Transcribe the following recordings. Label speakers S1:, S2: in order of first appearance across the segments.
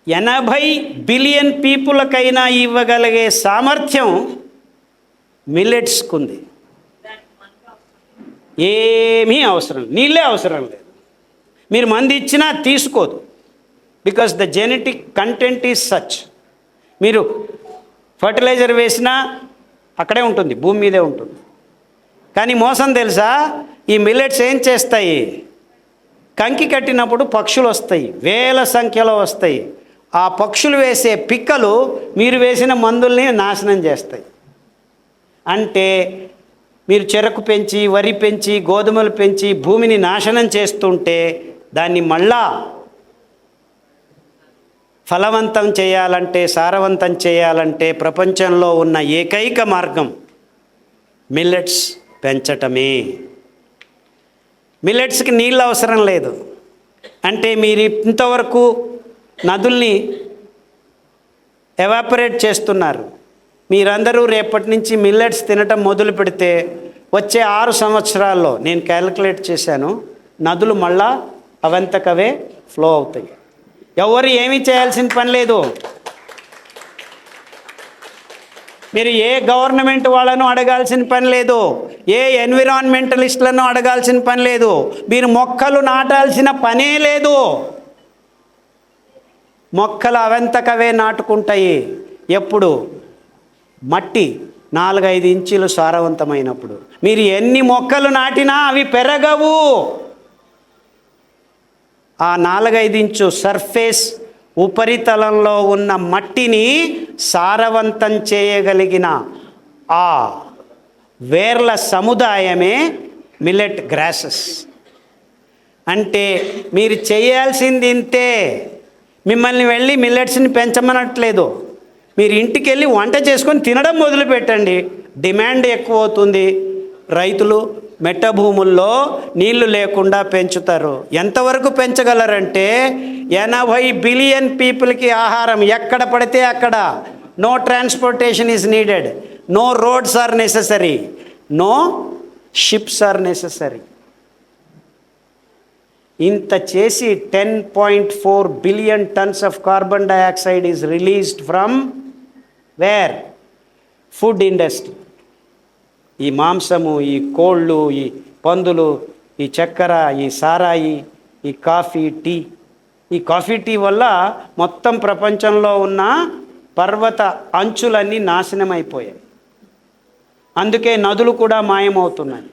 S1: 80 billion పీపుల్కైనా ఇవ్వగలిగే సామర్థ్యం మిల్లెట్స్కు ఉంది. ఏమీ అవసరం, నీళ్ళే అవసరం లేదు. మీరు మంది ఇచ్చినా తీసుకోదు, because the genetic content is such. మీరు ఫర్టిలైజర్ వేసినా అక్కడే ఉంటుంది, భూమి మీదే ఉంటుంది. కానీ మోసం తెలుసా, ఈ మిల్లెట్స్ ఏం చేస్తాయి, కంకి కట్టినప్పుడు పక్షులు వస్తాయి, వేల సంఖ్యలో వస్తాయి. ఆ పక్షులు వేసే పిక్కలు మీరు వేసిన మందుల్ని నాశనం చేస్తాయి. అంటే మీరు చెరకు పెంచి, వరి పెంచి, గోధుమలు పెంచి భూమిని నాశనం చేస్తుంటే దాన్ని మళ్ళా ఫలవంతం చేయాలంటే, సారవంతం చేయాలంటే ప్రపంచంలో ఉన్న ఏకైక మార్గం మిల్లెట్స్ పెంచటమే. మిల్లెట్స్కి నీళ్ళు అవసరం లేదు. అంటే మీరు ఇంతవరకు నదుల్ని ఎవాపరేట్ చేస్తున్నారు. మీరందరూ రేపటి నుంచి మిల్లెట్స్ తినటం మొదలు పెడితే వచ్చే 6 సంవత్సరాల్లో నేను క్యాలిక్యులేట్ చేశాను, నదులు మళ్ళా అవంతకవే ఫ్లో అవుతాయి. ఎవరు ఏమీ చేయాల్సిన పని లేదు. మీరు ఏ గవర్నమెంట్ వాళ్ళను అడగాల్సిన పని లేదు, ఏ ఎన్విరాన్మెంటలిస్టులను అడగాల్సిన పని లేదు, మీరు మొక్కలు నాటాల్సిన పనే లేదు. మొక్కలు అవంతకవే నాటుకుంటాయి. ఎప్పుడు? మట్టి 4-5 ఇంచులు సారవంతమైనప్పుడు. మీరు ఎన్ని మొక్కలు నాటినా అవి పెరగవు. ఆ 4-5 ఇంచు సర్ఫేస్ ఉపరితలంలో ఉన్న మట్టిని సారవంతం చేయగలిగిన ఆ వేర్ల సముదాయమే మిల్లెట్ గ్రాసెస్. అంటే మీరు చేయాల్సింది ఇంతే. మిమ్మల్ని వెళ్ళి మిల్లెట్స్ని పెంచమనట్లేదు. మీరు ఇంటికి వెళ్ళి వంట చేసుకొని తినడం మొదలుపెట్టండి. డిమాండ్ ఎక్కువ అవుతుంది. రైతులు మెట్ట భూముల్లో నీళ్లు లేకుండా పెంచుతారు. ఎంతవరకు పెంచగలరంటే 80 బిలియన్ పీపుల్కి ఆహారం ఎక్కడ పడితే అక్కడ. No transportation is needed, no roads are necessary, no ships are necessary. ఇంత చేసి 10.4 billion tons of carbon dioxide is released from where? Food industry. ఈ మాంసము, ఈ కోళ్ళు, ఈ పందులు, ఈ చక్కెర, ఈ సారాయి, ఈ కాఫీ, టీ. ఈ కాఫీ, టీ వల్ల మొత్తం ప్రపంచంలో ఉన్న పర్వత అంచులన్నీ నాశనం అయిపోయాయి. అందుకే నదులు కూడా మాయమవుతున్నాయి.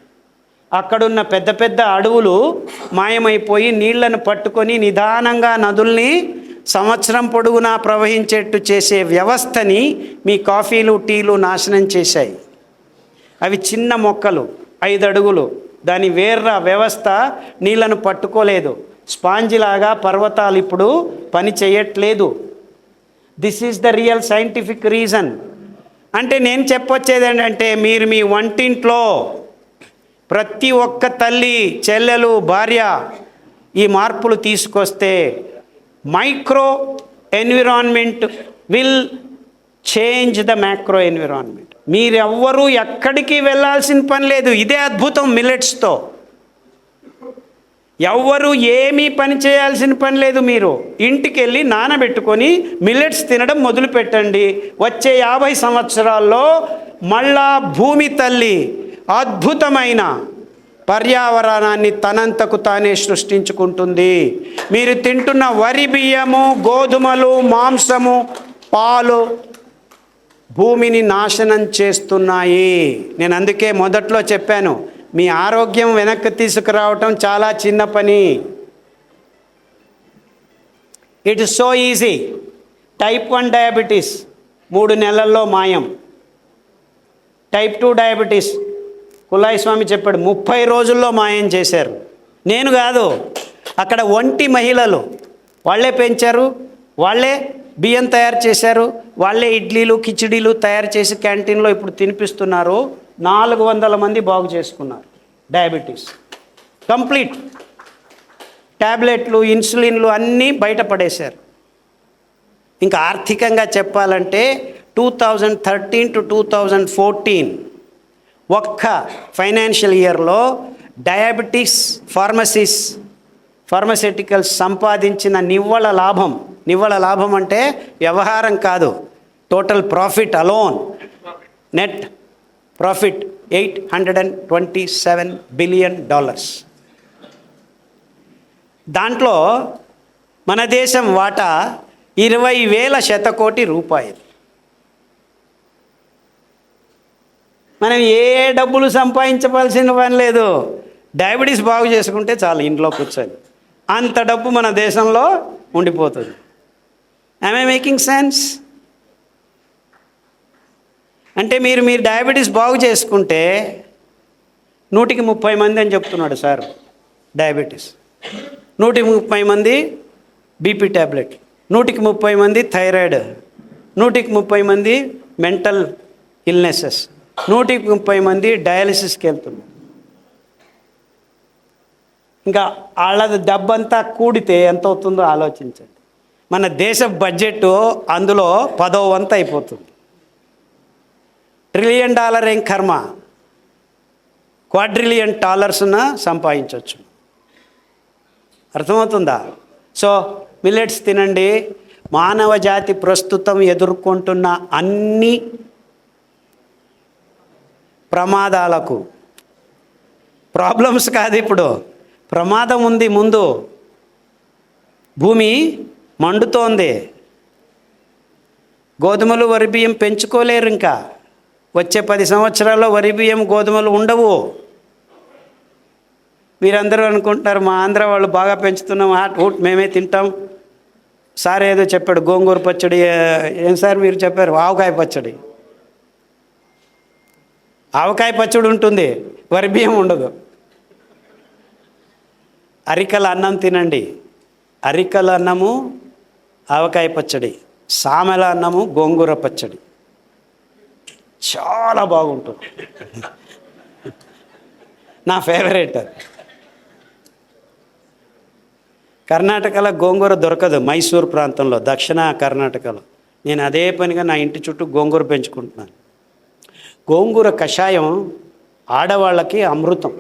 S1: అక్కడున్న పెద్ద పెద్ద అడవులు మాయమైపోయి నీళ్లను పట్టుకొని నిదానంగా నదుల్ని సంవత్సరం పొడుగునా ప్రవహించేట్టు చేసే వ్యవస్థని మీ కాఫీలు, టీలు నాశనం చేశాయి. అవి చిన్న మొక్కలు, 5 అడుగులు. దాని వేర్ర వ్యవస్థ నీళ్లను పట్టుకోలేదు. స్పాంజిలాగా పర్వతాలు ఇప్పుడు పని చేయట్లేదు. This is the real scientific reason. అంటే నేను చెప్పొచ్చేది ఏంటంటే, మీరు మీ వంటింట్లో ప్రతి ఒక్క తల్లి, చెల్లెలు, భార్య ఈ మార్పులు తీసుకొస్తే micro environment will change the macro environment. మీరెవ్వరూ ఎక్కడికి వెళ్ళాల్సిన పని లేదు. ఇదే అద్భుతం మిల్లెట్స్తో. ఎవ్వరూ ఏమీ పని చేయాల్సిన పని లేదు. మీరు ఇంటికి వెళ్ళి నానబెట్టుకొని మిల్లెట్స్ తినడం మొదలుపెట్టండి. వచ్చే 50 సంవత్సరాల్లో మళ్ళా భూమి తల్లి అద్భుతమైన పర్యావరణాన్ని తనంతకు తానే సృష్టించుకుంటుంది. మీరు తింటున్న వరి, బియ్యము, గోధుమలు, మాంసము, పాలు భూమిని నాశనం చేస్తున్నాయి. నేను అందుకే మొదట్లో చెప్పాను, మీ ఆరోగ్యం వెనక్కి తీసుకురావటం చాలా చిన్న పని. It is so easy. Type 1 diabetes 3 నెలల్లో మాయం. టైప్ 2 డయాబెటీస్ కులాయి స్వామి చెప్పాడు 30 రోజుల్లో మాయం చేశారు. నేను కాదు, అక్కడ ఒంటి మహిళలు వాళ్ళే పెంచారు, వాళ్ళే బియ్యం తయారు చేశారు, వాళ్ళే ఇడ్లీలు, కిచిడీలు తయారు చేసి క్యాంటీన్లో ఇప్పుడు తినిపిస్తున్నారు. 400 మంది బాగు చేసుకున్నారు డయాబెటీస్. కంప్లీట్ ట్యాబ్లెట్లు, ఇన్సులిన్లు అన్నీ బయటపడేశారు. ఇంకా ఆర్థికంగా చెప్పాలంటే 2013 to 2014 ఒక్క ఫైనాన్షియల్ ఇయర్లో డయాబెటిక్స్ ఫార్మసిటికల్స్ సంపాదించిన నివ్వళ లాభం నివ్వల లాభం అంటే వ్యవహారం కాదు, total profit alone, net profit $827 billion. దాంట్లో మన దేశం వాటా 20,000 శతకోటి రూపాయలు. మనం ఏ డబ్బులు సంపాదించవలసిన పని లేదు, డయాబెటీస్ బాగు చేసుకుంటే చాలు ఇంట్లో కూర్చొని, అంత డబ్బు మన దేశంలో ఉండిపోతుంది. I making sense? అంటే మీరు డయాబెటీస్ బాగు చేసుకుంటే 130 మంది అని చెప్తున్నాడు సార్ డయాబెటీస్, 130 మంది బీపీ ట్యాబ్లెట్, 130 మంది థైరాయిడ్, 130 మంది మెంటల్ ఇల్నెసెస్, 130 మంది డయాలిసిస్కి వెళ్తున్నారు. ఇంకా వాళ్ళ డబ్బంతా కూడితే ఎంత అవుతుందో ఆలోచించండి. మన దేశ బడ్జెట్ అందులో 10వ వంతు అయిపోతుంది. $1 ట్రిలియన్ ఏం కర్మ, $250 సంపాదించవచ్చు. అర్థమవుతుందా? సో మిల్లెట్స్ తినండి. మానవ జాతి ప్రస్తుతం ఎదుర్కొంటున్న అన్ని ప్రమాదాలకు, ప్రాబ్లమ్స్ కాదు, ఇప్పుడు ప్రమాదం ఉంది ముందు. భూమి మండుతోంది. గోధుమలు వరి బియ్యం పెంచుకోలేరు. ఇంకా వచ్చే 10 సంవత్సరాల్లో వరి బియ్యం గోధుమలు ఉండవు. మీరందరూ అనుకుంటున్నారు మా ఆంధ్ర వాళ్ళు బాగా పెంచుతున్నాం, మేమే తింటాం. సార్ ఏదో చెప్పాడు, గోంగూర పచ్చడి. ఏం సార్ మీరు చెప్పారు? ఆవకాయ పచ్చడి. ఆవకాయ పచ్చడి ఉంటుంది, వరి బియ్యం ఉండదు. అరికల అన్నం తినండి. అరికల అన్నము ఆవకాయ పచ్చడి, సామెల అన్నము గోంగూర పచ్చడి చాలా బాగుంటుంది. నా ఫేవరెట్. కర్ణాటకలో గోంగూర దొరకదు, మైసూర్ ప్రాంతంలో, దక్షిణ కర్ణాటకలో. నేను అదే పనిగా నా ఇంటి చుట్టూ గోంగూర పెంచుకుంటున్నాను. గోంగూర కషాయం ఆడవాళ్ళకి అమృతం.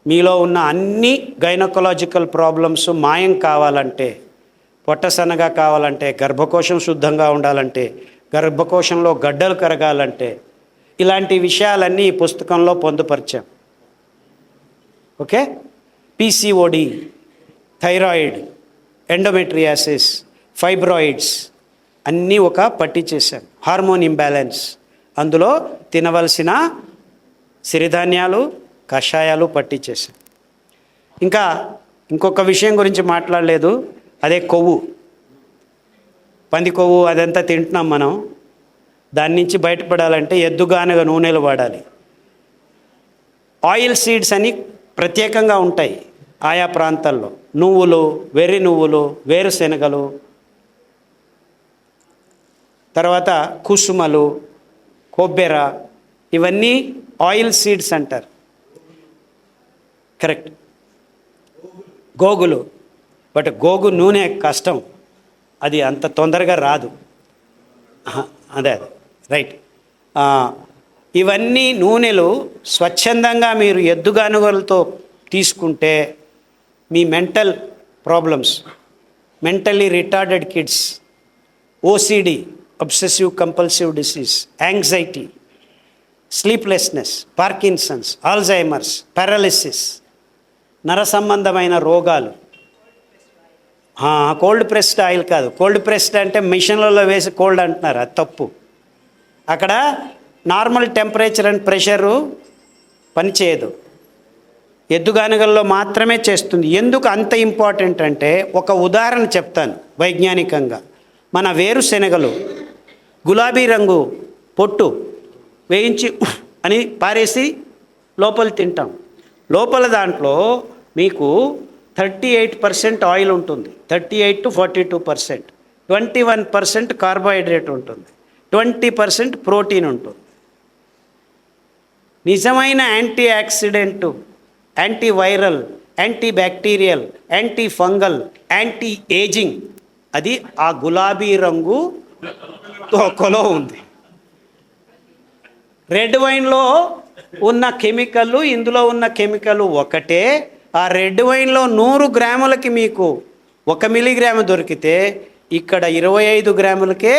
S1: మీలో ఉన్న అన్ని గైనకలాజికల్ ప్రాబ్లమ్స్ మాయం కావాలంటే, పొట్ట సన్నగా కావాలంటే, గర్భకోశం శుద్ధంగా ఉండాలంటే, గర్భకోశంలో గడ్డలు కరగాలంటే, ఇలాంటి విషయాలన్నీ ఈ పుస్తకంలో పొందుపరిచాం. Okay? PCOD, thyroid, endometriosis, fibroids అన్నీ ఒక పట్టి చేశాను. హార్మోన్ ఇంబ్యాలెన్స్, అందులో తినవలసిన సిరిధాన్యాలు, కషాయాలు పట్టి చేశాను. ఇంకా ఇంకొక విషయం గురించి మాట్లాడలేదు, అదే కొవ్వు. పంది కొవ్వు అదంతా తింటున్నాం మనం. దాని నుంచి బయటపడాలంటే ఎద్దుగానుగ నూనెలు వాడాలి. ఆయిల్ సీడ్స్ అని ప్రత్యేకంగా ఉంటాయి ఆయా ప్రాంతాల్లో. నువ్వులు, వెర్రి నువ్వులు, వేరుశెనగలు, తర్వాత కుసుమలు, కొబ్బెర, ఇవన్నీ ఆయిల్ సీడ్స్ అంటారు. కరెక్ట్. గోగులు, బట్ గోగు నూనె కష్టం, అది అంత తొందరగా రాదు. అదే రైట్. ఇవన్నీ నూనెలు స్వచ్ఛందంగా మీరు ఎద్దుగానుగలతో తీసుకుంటే మీ mental problems, mentally retarded kids, OCD, obsessive compulsive disease, anxiety, sleeplessness, Parkinson's, Alzheimer's, paralysis, నర సంబంధమైన రోగాలు. కోల్డ్ ప్రెస్డ్ ఆయిల్ కాదు. కోల్డ్ ప్రెస్డ్ అంటే మిషన్లలో వేసి కోల్డ్ అంటున్నారు, అది తప్పు. అక్కడ నార్మల్ టెంపరేచర్ అండ్ ప్రెషరు పనిచేయదు, ఎద్దుగానుగల్లో మాత్రమే చేస్తుంది. ఎందుకు అంత ఇంపార్టెంట్ అంటే ఒక ఉదాహరణ చెప్తాను వైజ్ఞానికంగా. మన వేరుశెనగలు గులాబీ రంగు పొట్టు వేయించి అని పారేసి లోపల తింటాం. లోపల దాంట్లో మీకు 38% ఆయిల్ ఉంటుంది, 38 to 42%, 21% కార్బోహైడ్రేట్ ఉంటుంది, 20% ప్రోటీన్ ఉంటుంది. నిజమైన anti oxidant, anti viral, anti bacterial, anti fungal, anti ageing అది ఆ గులాబీ రంగు తోకలో ఉంది. రెడ్ వైన్లో ఉన్న కెమికల్, ఇందులో ఉన్న కెమికల్ ఒకటే. ఆ రెడ్ వైన్లో 100 గ్రాములకి మీకు 1 మిల్లీగ్రాము దొరికితే ఇక్కడ 25 గ్రాములకే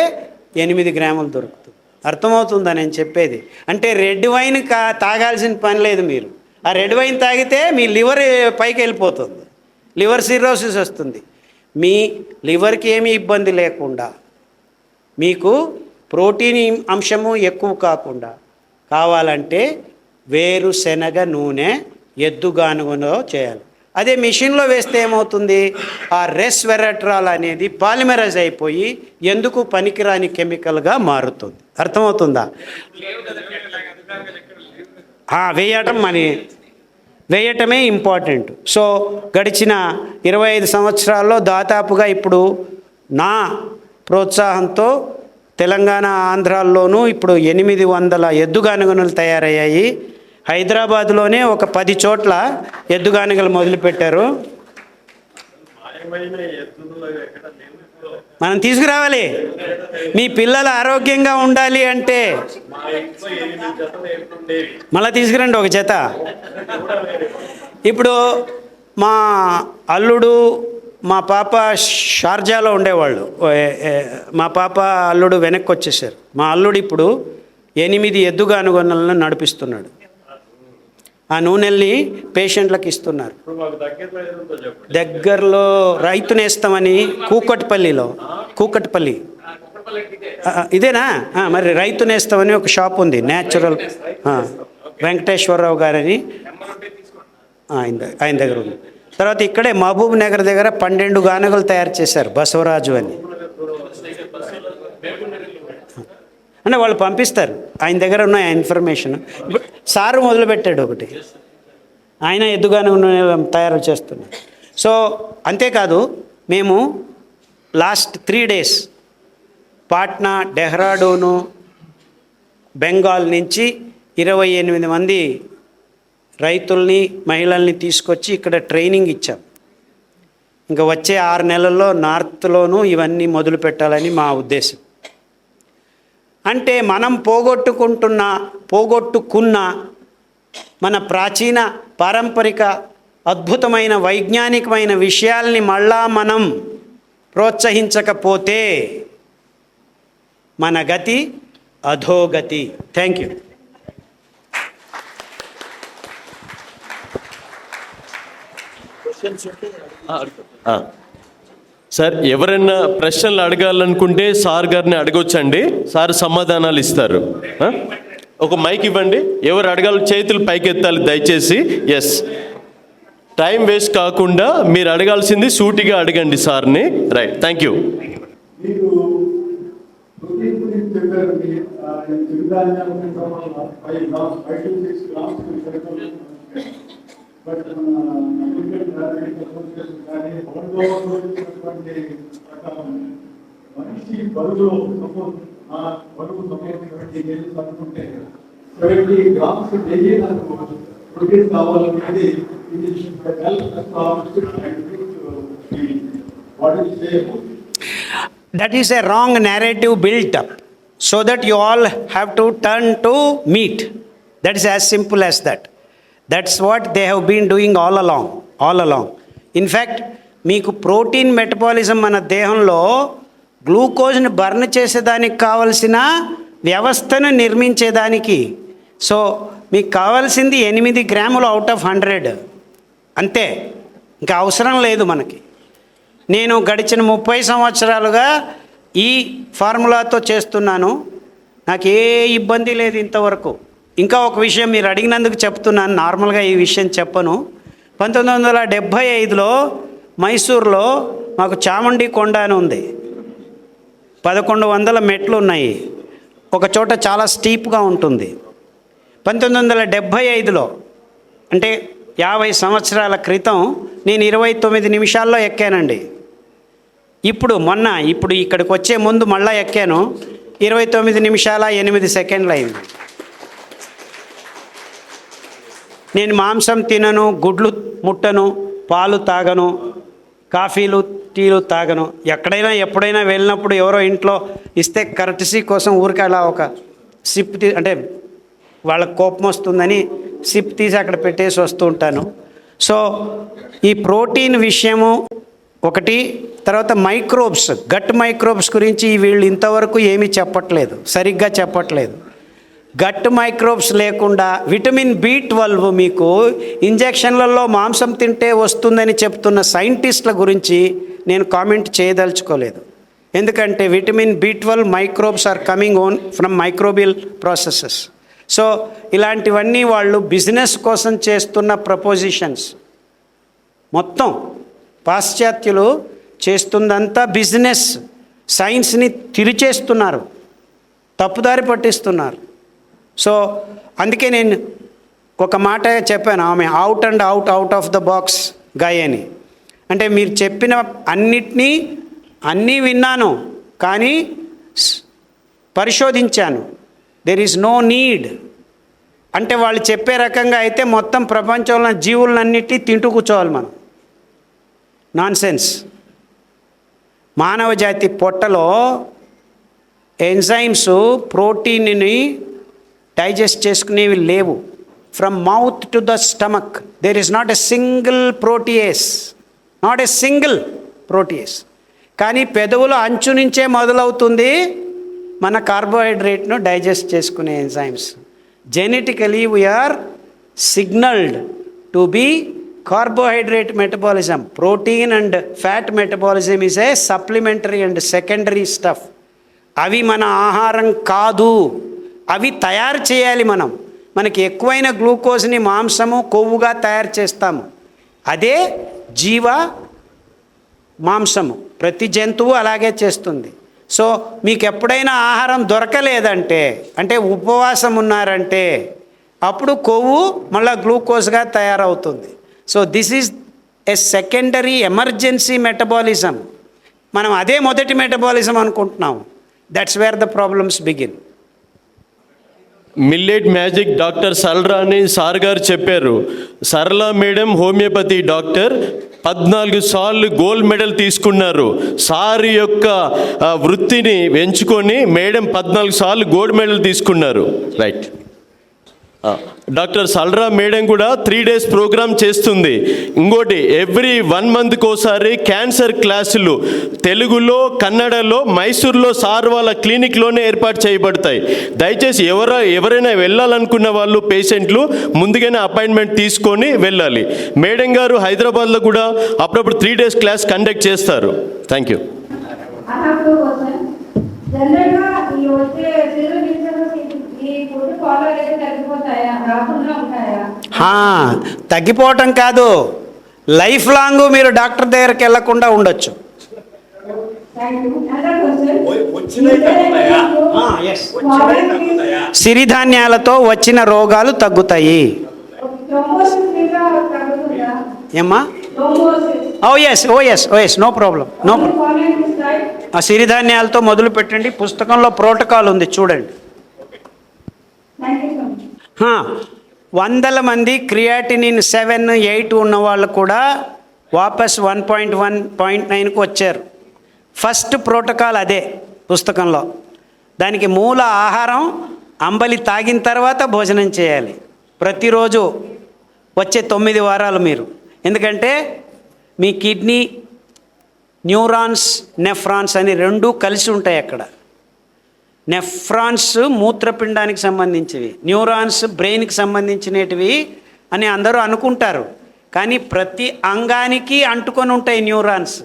S1: 8 గ్రాములు దొరుకుతుంది. అర్థమవుతుందా నేను చెప్పేది? అంటే రెడ్ వైన్ తాగాల్సిన పని లేదు. మీరు ఆ రెడ్ వైన్ తాగితే మీ లివర్ పైకి వెళ్ళిపోతుంది, లివర్ సిర్రోసిస్ వస్తుంది. మీ లివర్కి ఏమీ ఇబ్బంది లేకుండా, మీకు ప్రోటీన్ అంశము ఎక్కువ కాకుండా కావాలంటే వేరుశెనగ నూనె ఎద్దుగానుగలో చేయాలి. అదే మిషన్లో వేస్తే ఏమవుతుంది, ఆ రెస్వెరట్రాల్ అనేది పాలిమరైజ్ అయిపోయి ఎందుకు పనికిరాని కెమికల్గా మారుతుంది. అర్థమవుతుందా? వేయటమే ఇంపార్టెంట్. సో గడిచిన 25 సంవత్సరాల్లో దాదాపుగా ఇప్పుడు నా ప్రోత్సాహంతో తెలంగాణ, ఆంధ్రాల్లోనూ ఇప్పుడు 800 ఎద్దుగానుగలు తయారయ్యాయి. హైదరాబాద్లోనే ఒక 10 చోట్ల ఎద్దుగానుగలు మొదలుపెట్టారు. మనం తీసుకురావాలి. మీ పిల్లలు ఆరోగ్యంగా ఉండాలి అంటే మళ్ళీ తీసుకురండి ఒక జత. ఇప్పుడు మా అల్లుడు, మా పాప షార్జాలో ఉండేవాళ్ళు. మా పాప అల్లుడు వెనక్కి వచ్చేసారు. మా అల్లుడు ఇప్పుడు 8 ఎద్దుగానుగలను నడిపిస్తున్నాడు. ఆ నూనెల్ని పేషెంట్లకు ఇస్తున్నారు. దగ్గరలో రైతు నేస్తామని కూకట్పల్లి ఇదేనా? మరి రైతు నేస్తామని ఒక షాప్ ఉంది, న్యాచురల్ వెంకటేశ్వరరావు గారని ఆయన దగ్గర ఉంది. తర్వాత ఇక్కడే మహబూబ్ నగర్ దగ్గర 12 గానుగలు తయారు చేశారు, బసవరాజు అని. అంటే వాళ్ళు పంపిస్తారు, ఆయన దగ్గర ఉన్న ఇన్ఫర్మేషన్. ఇప్పుడు సారు మొదలుపెట్టాడు ఒకటి, ఆయన ఎద్దుగాను తయారు చేస్తున్నారు. సో అంతేకాదు, మేము లాస్ట్ 3 days పాట్నా, డెహ్రాడూను, బెంగాల్ నుంచి 28 మంది రైతుల్ని, మహిళల్ని తీసుకొచ్చి ఇక్కడ ట్రైనింగ్ ఇచ్చాం. ఇంకా వచ్చే 6 నెలల్లో నార్త్లోనూ ఇవన్నీ మొదలు పెట్టాలని మా ఉద్దేశం. అంటే మనం పోగొట్టుకున్న మన ప్రాచీన పారంపరిక అద్భుతమైన వైజ్ఞానికమైన విషయాల్ని మళ్ళా మనం ప్రోత్సహించకపోతే మన గతి అధోగతి. Thank you.
S2: సార్, ఎవరైనా ప్రశ్నలు అడగాలనుకుంటే సార్ గారిని అడగొచ్చండి, సార్ సమాధానాలు ఇస్తారు. ఒక మైక్ ఇవ్వండి, ఎవరు అడగాలి చేతులు పైకెత్తాలి దయచేసి. ఎస్, టైం వేస్ట్ కాకుండా మీరు అడగాల్సింది సూటిగా అడగండి సార్ని. Right, thank you.
S3: బట్ మనిషి బరువులో సపోజ్ బరువు సపోజ్ 70 kg అనుకుంటే 70 grams డైలీ నాకు ప్రోటీన్ కావాలనేది
S1: That is a wrong narrative built up so that you all have to turn to meat. That is as simple as that. That's what they have been doing all along. In fact, మీకు protein metabolism మన దేహంలో గ్లూకోజ్ని burn చేసేదానికి కావలసిన వ్యవస్థను నిర్మించేదానికి. So మీకు కావాల్సింది 8 గ్రాములు out of 100 అంతే, ఇంకా అవసరం లేదు మనకి. నేను గడిచిన 30 సంవత్సరాలుగా ఈ ఫార్ములాతో చేస్తున్నాను, నాకు ఏ ఇబ్బంది లేదు ఇంతవరకు. ఇంకా ఒక విషయం మీరు అడిగినందుకు చెప్తున్నాను, నార్మల్గా ఈ విషయం చెప్పను. 1975లో మైసూర్లో మాకు చాముండి కొండ అని ఉంది. 1100 మెట్లు ఉన్నాయి, ఒక చోట చాలా స్టీప్గా ఉంటుంది. 1975లో అంటే 50 సంవత్సరాల క్రితం నేను 29 నిమిషాల్లో ఎక్కానండి. ఇప్పుడు ఇక్కడికి వచ్చే ముందు మళ్ళీ ఎక్కాను, 29 నిమిషాల 8 సెకండ్లు అయింది. నేను మాంసం తినను, గుడ్లు ముట్టను, పాలు తాగను, కాఫీలు టీలు తాగను. ఎక్కడైనా ఎప్పుడైనా వెళ్ళినప్పుడు ఎవరో ఇంట్లో ఇస్తే కర్టసీ కోసం ఊరికి అలా ఒక సిప్ అంటే వాళ్ళకి కోపం వస్తుందని సిప్ తీసి అక్కడ పెట్టేసి వస్తూ ఉంటాను. సో ఈ ప్రోటీన్ విషయము ఒకటి. తర్వాత మైక్రోబ్స్, గట్ మైక్రోబ్స్ గురించి వీళ్ళు ఇంతవరకు ఏమీ చెప్పట్లేదు, సరిగ్గా చెప్పట్లేదు. గట్ మైక్రోబ్స్ లేకుండా విటమిన్ B12 మీకు ఇంజెక్షన్లలో మాంసం తింటే వస్తుందని చెప్తున్న సైంటిస్టుల గురించి నేను కామెంట్ చేయదలుచుకోలేదు. ఎందుకంటే vitamin B12 microbes are coming own from microbial processes. So ఇలాంటివన్నీ వాళ్ళు బిజినెస్ కోసం చేస్తున్న ప్రపోజిషన్స్. మొత్తం పాశ్చాత్యులు చేస్తుందంతా బిజినెస్, సైన్స్ని తిరిచేస్తున్నారు, తప్పుదారి పట్టిస్తున్నారు. సో అందుకే నేను ఒక మాట చెప్పాను, ఆమె out of the box guy అని. అంటే మీరు చెప్పిన అన్నీ విన్నాను, కానీ పరిశోధించాను. There is no need. అంటే వాళ్ళు చెప్పే రకంగా అయితే మొత్తం ప్రపంచంలో జీవులన్నిటి తింటూ కూర్చోవాలి మనం. నాన్సెన్స్. మానవ జాతి పొట్టలో ఎంజైమ్స్ ప్రోటీన్ని డైజెస్ట్ చేసుకునేవి లేవు. From mouth to the stomach there is not a single protease. కానీ పెదవుల అంచు నుంచే మొదలవుతుంది మన కార్బోహైడ్రేట్ను డైజెస్ట్ చేసుకునే enzymes. Genetically we are signalled to be carbohydrate metabolism. Protein and fat metabolism is a supplementary and secondary stuff. అవి మన ఆహారం కాదు, అవి తయారు చేయాలి మనం. మనకి ఎక్కువైన గ్లూకోజ్ని మాంసము, కొవ్వుగా తయారు చేస్తాము. అదే జీవ మాంసము. ప్రతి జంతువు అలాగే చేస్తుంది. సో మీకు ఎప్పుడైనా ఆహారం దొరకలేదంటే, అంటే ఉపవాసం ఉన్నారంటే, అప్పుడు కొవ్వు మళ్ళీ గ్లూకోజ్గా తయారవుతుంది. So this is a secondary emergency metabolism. మనం అదే మొదటి మెటబాలిజం అనుకుంటున్నాం. That's where the problems begin.
S2: Millet magic doctor సరళ అని సార్ గారు చెప్పారు. సరళ మేడం హోమియోపతి డాక్టర్, 14 సార్లు గోల్డ్ మెడల్ తీసుకున్నారు. సార్ యొక్క వృత్తిని ఎంచుకొని మేడం 14 సార్లు గోల్డ్ మెడల్ తీసుకున్నారు. రైట్. డాక్టర్ సల్రా మేడం కూడా 3 days ప్రోగ్రామ్ చేస్తుంది. ఇంకోటి, ఎవ్రీ 1 monthకి ఒకసారి క్యాన్సర్ క్లాసులు తెలుగులో, కన్నడలో, మైసూర్లో సార్ వాళ్ళ క్లినిక్లోనే ఏర్పాటు చేయబడతాయి. దయచేసి ఎవరైనా వెళ్ళాలనుకున్న వాళ్ళు పేషెంట్లు ముందుగానే అపాయింట్మెంట్ తీసుకొని వెళ్ళాలి. మేడం గారు హైదరాబాద్లో కూడా అప్పుడప్పుడు 3 days క్లాస్ కండక్ట్ చేస్తారు. Thank you.
S1: తగ్గిపోవటం కాదు, లైఫ్ లాంగ్ మీరు డాక్టర్ దగ్గరికి వెళ్లకుండా ఉండొచ్చు. సిరిధాన్యాలతో వచ్చిన రోగాలు తగ్గుతాయి. ఏమ్మా? ఓ ఎస్ నో ప్రాబ్లం. ఆ సిరిధాన్యాలతో మొదలు పెట్టండి. పుస్తకంలో ప్రోటోకాల్ ఉంది, చూడండి. 100 మంది క్రియాటినిన్ 7, 8 ఉన్న వాళ్ళు కూడా వాపస్ 1.1, 0.9కు వచ్చారు. ఫస్ట్ ప్రోటోకాల్ అదే పుస్తకంలో. దానికి మూల ఆహారం అంబలి తాగిన తర్వాత భోజనం చేయాలి ప్రతిరోజు వచ్చే 9 వారాలు మీరు. ఎందుకంటే మీ కిడ్నీ, న్యూరాన్స్, నెఫ్రాన్స్ అని 2 కలిసి ఉంటాయి అక్కడ. నెఫ్రాన్స్ మూత్రపిండానికి సంబంధించినవి, న్యూరాన్స్ బ్రెయిన్కి సంబంధించినవి అని అందరూ అనుకుంటారు. కానీ ప్రతి అంగానికి అంటుకొని ఉంటాయి న్యూరాన్స్.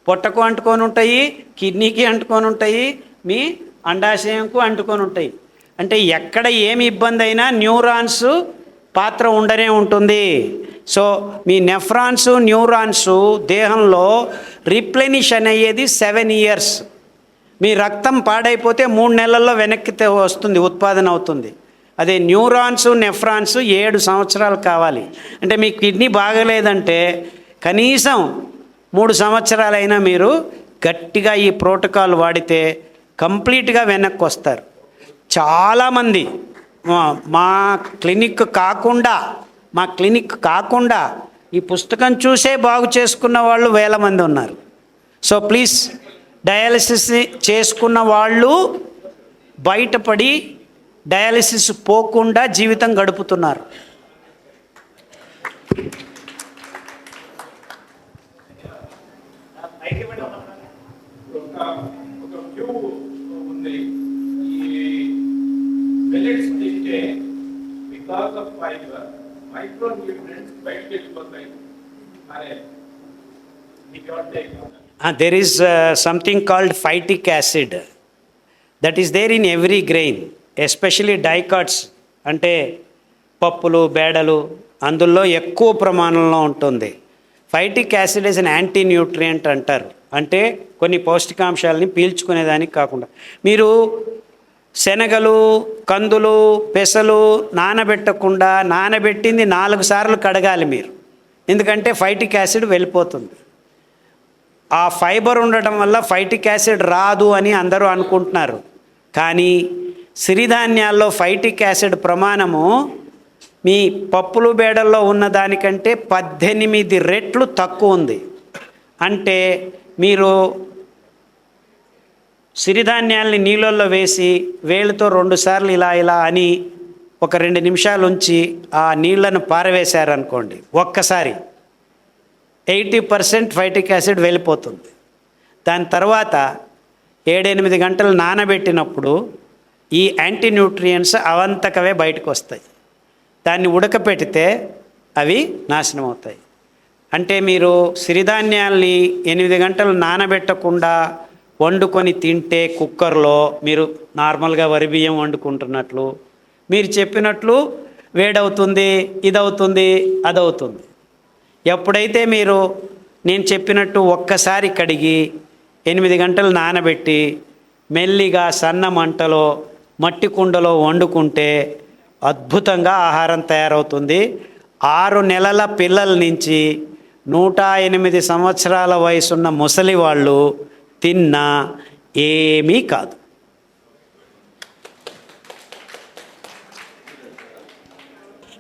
S1: పొట్టకు అంటుకొని ఉంటాయి, కిడ్నీకి అంటుకొని ఉంటాయి, మీ అండాశయంకు అంటుకొని ఉంటాయి. అంటే ఎక్కడ ఏమి ఇబ్బంది అయినా న్యూరాన్స్ పాత్ర ఉండనే ఉంటుంది. సో మీ నెఫ్రాన్స్, న్యూరాన్స్ దేహంలో రీప్లెనిష్ అయ్యేది 7 years. మీ రక్తం పాడైపోతే 3 నెలల్లో వెనక్కి వస్తుంది, ఉత్పాదన అవుతుంది. అదే న్యూరాన్స్, నెఫ్రాన్స్ 7 సంవత్సరాలు కావాలి. అంటే మీ కిడ్నీ బాగలేదంటే కనీసం 3 సంవత్సరాలైనా మీరు గట్టిగా ఈ ప్రోటోకాల్ వాడితే కంప్లీట్గా వెనక్కి వస్తారు. చాలామంది మా క్లినిక్ కాకుండా ఈ పుస్తకం చూసే బాగు చేసుకున్న వాళ్ళు 1000 మంది ఉన్నారు. సో ప్లీజ్, డయాలసిస్ చేసుకున్న వాళ్ళు బయటపడి డయాలసిస్ పోకుండా జీవితం గడుపుతున్నారు.
S4: ఒక వ్యూ ఉంది. ఈ మిల్లెట్స్ తింటే because of fibre micro nutrients బయటకు వెళ్ళిపోతాయి. అరే
S1: There is something called phytic acid that is there in every grain, especially dicots అంటే పప్పులు బేడలు అందులో ఎక్కువ ప్రమాణంలో ఉంటుంది. Phytic acid is an anti nutrient అంటారు, అంటే కొన్ని పౌష్టికాంశాలని పీల్చుకునేదానికి కాకుండా. మీరు శనగలు కందులు పెసలు నానబెట్టకుండా నానబెట్టింది 4 సార్లు కడగాలి మీరు, ఎందుకంటే ఫైటిక్ యాసిడ్ వెళ్ళిపోతుంది. ఆ ఫైబర్ ఉండటం వల్ల ఫైటిక్ యాసిడ్ రాదు అని అందరూ అనుకుంటున్నారు, కానీ సిరిధాన్యాల్లో ఫైటిక్ యాసిడ్ ప్రమాణము మీ పప్పులు బేడల్లో ఉన్న దానికంటే 18 రెట్లు తక్కువ ఉంది. అంటే మీరు సిరిధాన్యాల్ని నీళ్ళల్లో వేసి వేళ్ళతో 2 సార్లు ఇలా ఇలా అని ఒక 2 నిమిషాలు ఉంచి ఆ నీళ్లను పారవేశారనుకోండి, ఒక్కసారి 80% ఫైటిక్ యాసిడ్ వెళ్ళిపోతుంది. దాని తర్వాత 7-8 గంటలు నానబెట్టినప్పుడు ఈ యాంటీ న్యూట్రియంట్స్ అవంతకవే బయటకు వస్తాయి. దాన్ని ఉడకపెడితే అవి నాశనం అవుతాయి. అంటే మీరు సిరిధాన్యాల్ని 8 గంటలు నానబెట్టకుండా వండుకొని తింటే కుక్కర్లో మీరు నార్మల్గా వరి బియ్యం వండుకుంటున్నట్లు మీరు చెప్పినట్లు వేడవుతుంది, ఇదవుతుంది, అదవుతుంది. ఎప్పుడైతే మీరు నేను చెప్పినట్టు ఒక్కసారి కడిగి 8 గంటలు నానబెట్టి మెల్లిగా సన్న మంటలో మట్టి కుండలో వండుకుంటే అద్భుతంగా ఆహారం తయారవుతుంది. 6 నెలల పిల్లల నుంచి 108 సంవత్సరాల వయసున్న ముసలి వాళ్ళు తిన్నా ఏమీ కాదు.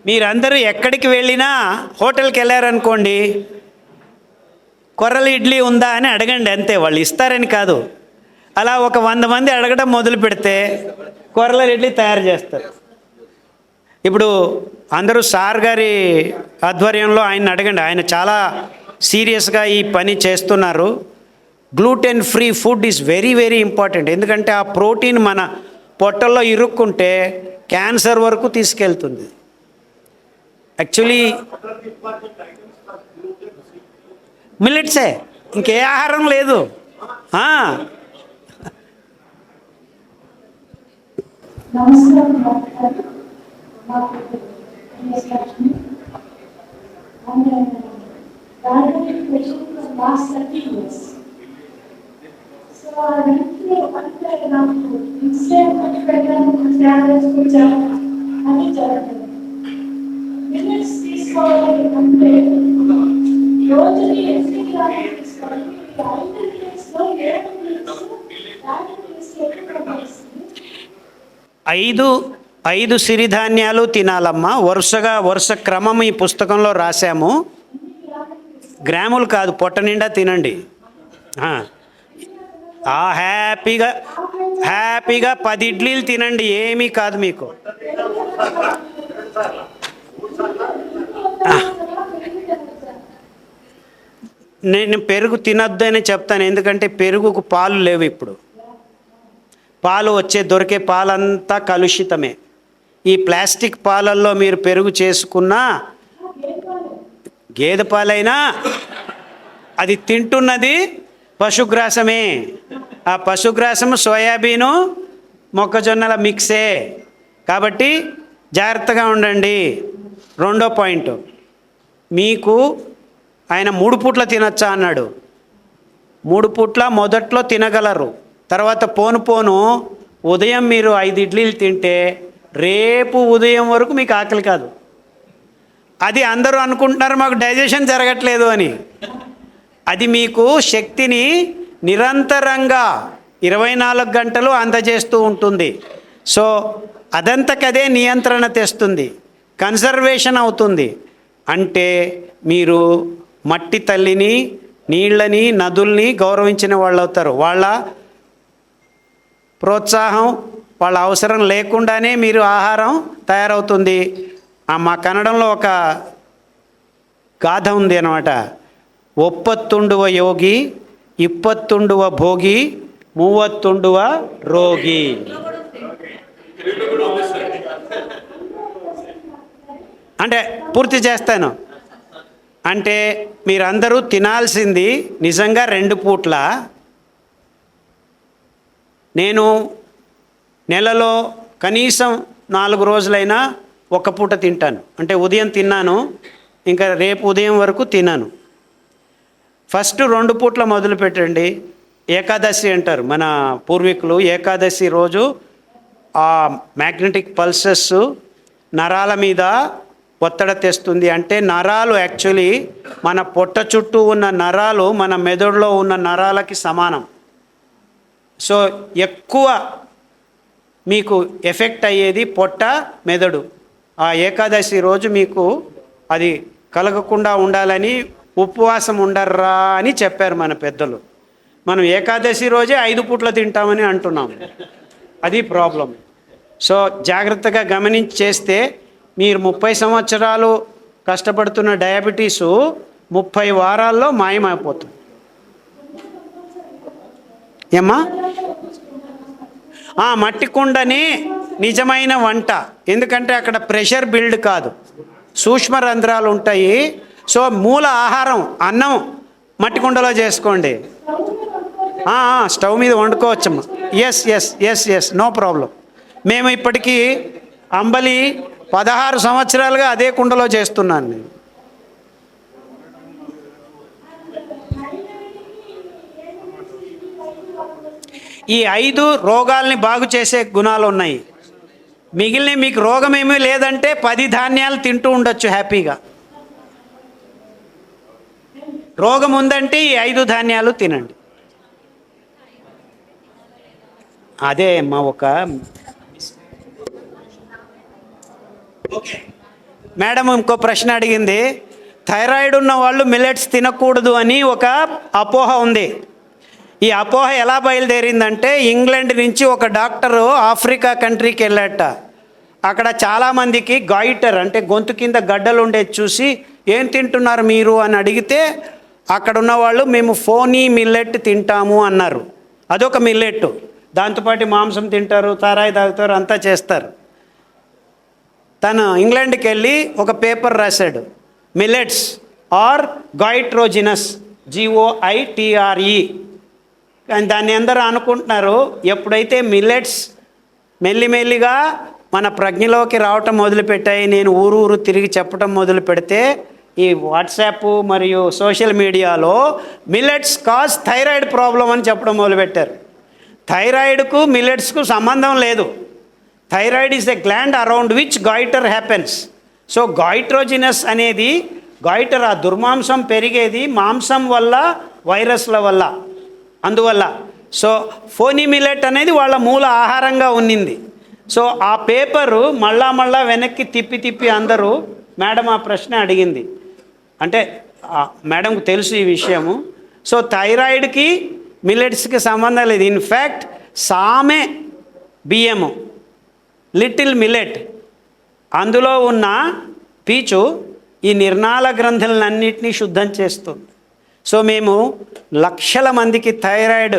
S1: మీరందరూ ఎక్కడికి వెళ్ళినా హోటల్కి వెళ్ళారనుకోండి, కొర్రలు ఇడ్లీ ఉందా అని అడగండి, అంతే. వాళ్ళు ఇస్తారని కాదు, అలా ఒక 100 మంది అడగడం మొదలు పెడితే కొర్రల ఇడ్లీ తయారు చేస్తారు. ఇప్పుడు అందరూ సార్ గారి ఆధ్వర్యంలో ఆయన అడగండి, ఆయన చాలా సీరియస్గా ఈ పని చేస్తున్నారు. Gluten free food is very very important, ఎందుకంటే ఆ ప్రోటీన్ మన పొట్టల్లో ఇరుక్కుంటే క్యాన్సర్ వరకు తీసుకెళ్తుంది. యాక్చువల్లీ మిల్లెట్సే, ఇంకే ఆహారం లేదు.
S5: నమస్కారం. మినిట్స్ తీసుకోవాలి అంటే రోజుకి ఎన్ని గ్రాములు తీసుకోవాలి? 5 మినిట్స్లో 7 మినిట్స్
S1: ఐదు సిరిధాన్యాలు తినాలమ్మా, వరుస క్రమం ఈ పుస్తకంలో రాశాము. గ్రాములు కాదు, పొట్ట నిండా తినండి. హ్యాపీగా 10 ఇడ్లీలు తినండి, ఏమీ కాదు మీకు. నేను పెరుగు తినొద్దు అని చెప్తాను, ఎందుకంటే పెరుగుకు పాలు లేవు ఇప్పుడు. పాలు దొరికే పాలంతా కలుషితమే. ఈ ప్లాస్టిక్ పాలల్లో మీరు పెరుగు చేసుకున్నా, గేదె పాలైనా అది తింటున్నది పశుగ్రాసమే. ఆ పశుగ్రాసము సోయాబీను మొక్కజొన్నల మిక్సే. కాబట్టి జాగ్రత్తగా ఉండండి. 2వ పాయింట్, మీకు ఆయన 3 పూట్ల తినొచ్చా అన్నాడు. 3 పూట్ల మొదట్లో తినగలరు, తర్వాత పోను ఉదయం మీరు 5 ఇడ్లీలు తింటే రేపు ఉదయం వరకు మీకు ఆకలి కాదు. అది అందరూ అనుకుంటున్నారు మాకు డైజెషన్ జరగట్లేదు అని. అది మీకు శక్తిని నిరంతరంగా 24 గంటలు అందజేస్తూ ఉంటుంది. సో అదంతకదే నియంత్రణ తెస్తుంది, కన్సర్వేషన్ అవుతుంది. అంటే మీరు మట్టి తల్లిని, నీళ్ళని, నదుల్ని గౌరవించిన వాళ్ళు అవుతారు. వాళ్ళ ప్రోత్సాహం, వాళ్ళ అవసరం లేకుండానే మీరు ఆహారం తయారవుతుంది. మా కన్నడంలో ఒక గాథ ఉంది అన్నమాట. ఒప్పత్తుండువ యోగి ఇప్పత్తుండువ భోగి మూవత్తుండువ రోగి. అంటే పూర్తి చేస్తాను. అంటే మీరందరూ తినాల్సింది నిజంగా 2 పూట్ల. నేను నెలలో కనీసం 4 రోజులైనా 1 పూట తింటాను. అంటే ఉదయం తిన్నాను, ఇంకా రేపు ఉదయం వరకు తిన్నాను. ఫస్ట్ 2 పూట్ల మొదలు పెట్టండి. ఏకాదశి అంటారు మన పూర్వీకులు. ఏకాదశి రోజు ఆ మ్యాగ్నెటిక్ పల్సెస్ నరాల మీద ఒత్తిడి తెస్తుంది. అంటే నరాలు యాక్చువల్లీ మన పొట్ట చుట్టూ ఉన్న నరాలు మన మెదడులో ఉన్న నరాలకి సమానం. సో ఎక్కువ మీకు ఎఫెక్ట్ అయ్యేది పొట్ట, మెదడు. ఆ ఏకాదశి రోజు మీకు అది కలగకుండా ఉండాలని ఉపవాసం ఉండర్రా అని చెప్పారు మన పెద్దలు. మనం ఏకాదశి రోజే 5 పూట్ల తింటామని అంటున్నాం. అది ప్రాబ్లం. సో జాగ్రత్తగా గమనించి చేస్తే మీరు 30 సంవత్సరాలు కష్టపడుతున్న డయాబెటీసు 30 వారాల్లో మాయమైపోతుంది. ఏమ్మా? మట్టి కుండని నిజమైన వంట. ఎందుకంటే అక్కడ ప్రెషర్ బిల్డ్ కాదు, సూక్ష్మ రంధ్రాలు ఉంటాయి. సో మూల ఆహారం అన్నం మట్టి కుండలో చేసుకోండి. స్టవ్ మీద వండుకోవచ్చమ్మా. Yes yes yes yes no problem. మేము ఇప్పటికీ అంబలి 16 సంవత్సరాలుగా అదే కుండలో చేస్తున్నాను నేను. ఈ 5 రోగాల్ని బాగు చేసే గుణాలు ఉన్నాయి. మిగిలిన మీకు రోగం ఏమీ లేదంటే 10 ధాన్యాలు తింటూ ఉండొచ్చు హ్యాపీగా. రోగం ఉందంటే ఈ 5 ధాన్యాలు తినండి. అదే మా ఒక మేడం ఇంకో ప్రశ్న అడిగింది. థైరాయిడ్ ఉన్న వాళ్ళు మిల్లెట్స్ తినకూడదు అని ఒక అపోహ ఉంది. ఈ అపోహ ఎలా బయలుదేరిందంటే ఇంగ్లాండ్ నుంచి ఒక డాక్టరు ఆఫ్రికా కంట్రీకి వెళ్ళాట. అక్కడ చాలామందికి గాయిటర్ అంటే గొంతు కింద గడ్డలు ఉండేది చూసి ఏం తింటున్నారు మీరు అని అడిగితే అక్కడ ఉన్న వాళ్ళు మేము ఫోనీ మిల్లెట్ తింటాము అన్నారు. అదొక మిల్లెట్. దాంతోపాటు మాంసం తింటారు, తారాయి తాగుతారు, అంతా చేస్తారు. తను ఇంగ్లాండ్కి వెళ్ళి ఒక పేపర్ రాశాడు. Millets are goitrogenous, GOITRE. కానీ దాన్ని అందరూ అనుకుంటున్నారు. ఎప్పుడైతే మిల్లెట్స్ మెల్లిమెల్లిగా మన ప్రజ్ఞలోకి రావటం మొదలుపెట్టాయి, నేను ఊరు తిరిగి చెప్పడం మొదలు పెడితే ఈ వాట్సాప్ మరియు సోషల్ మీడియాలో మిల్లెట్స్ కాజ్ థైరాయిడ్ ప్రాబ్లం అని చెప్పడం మొదలుపెట్టారు. థైరాయిడ్కు మిల్లెట్స్కు సంబంధం లేదు. Thyroid is a gland around which goitre happens. So goitrogenous అనేది గాయిటర్, ఆ దుర్మాంసం పెరిగేది మాంసం వల్ల, వైరస్ల వల్ల. అందువల్ల సో ఫోనీ మిల్లెట్ అనేది వాళ్ళ మూల ఆహారంగా ఉన్నింది. సో ఆ పేపరు మళ్ళా వెనక్కి తిప్పి అందరూ మేడం ఆ ప్రశ్న అడిగింది. అంటే మేడంకు తెలుసు ఈ విషయము. సో థైరాయిడ్కి మిల్లెట్స్కి సంబంధం లేదు. ఇన్ఫ్యాక్ట్ సామె బియ్యము, లిటిల్ మిల్లెట్, అందులో ఉన్న పీచు ఈ నిర్నాళ గ్రంథులన్నింటినీ శుద్ధం చేస్తుంది. సో మేము లక్షల మందికి thyroid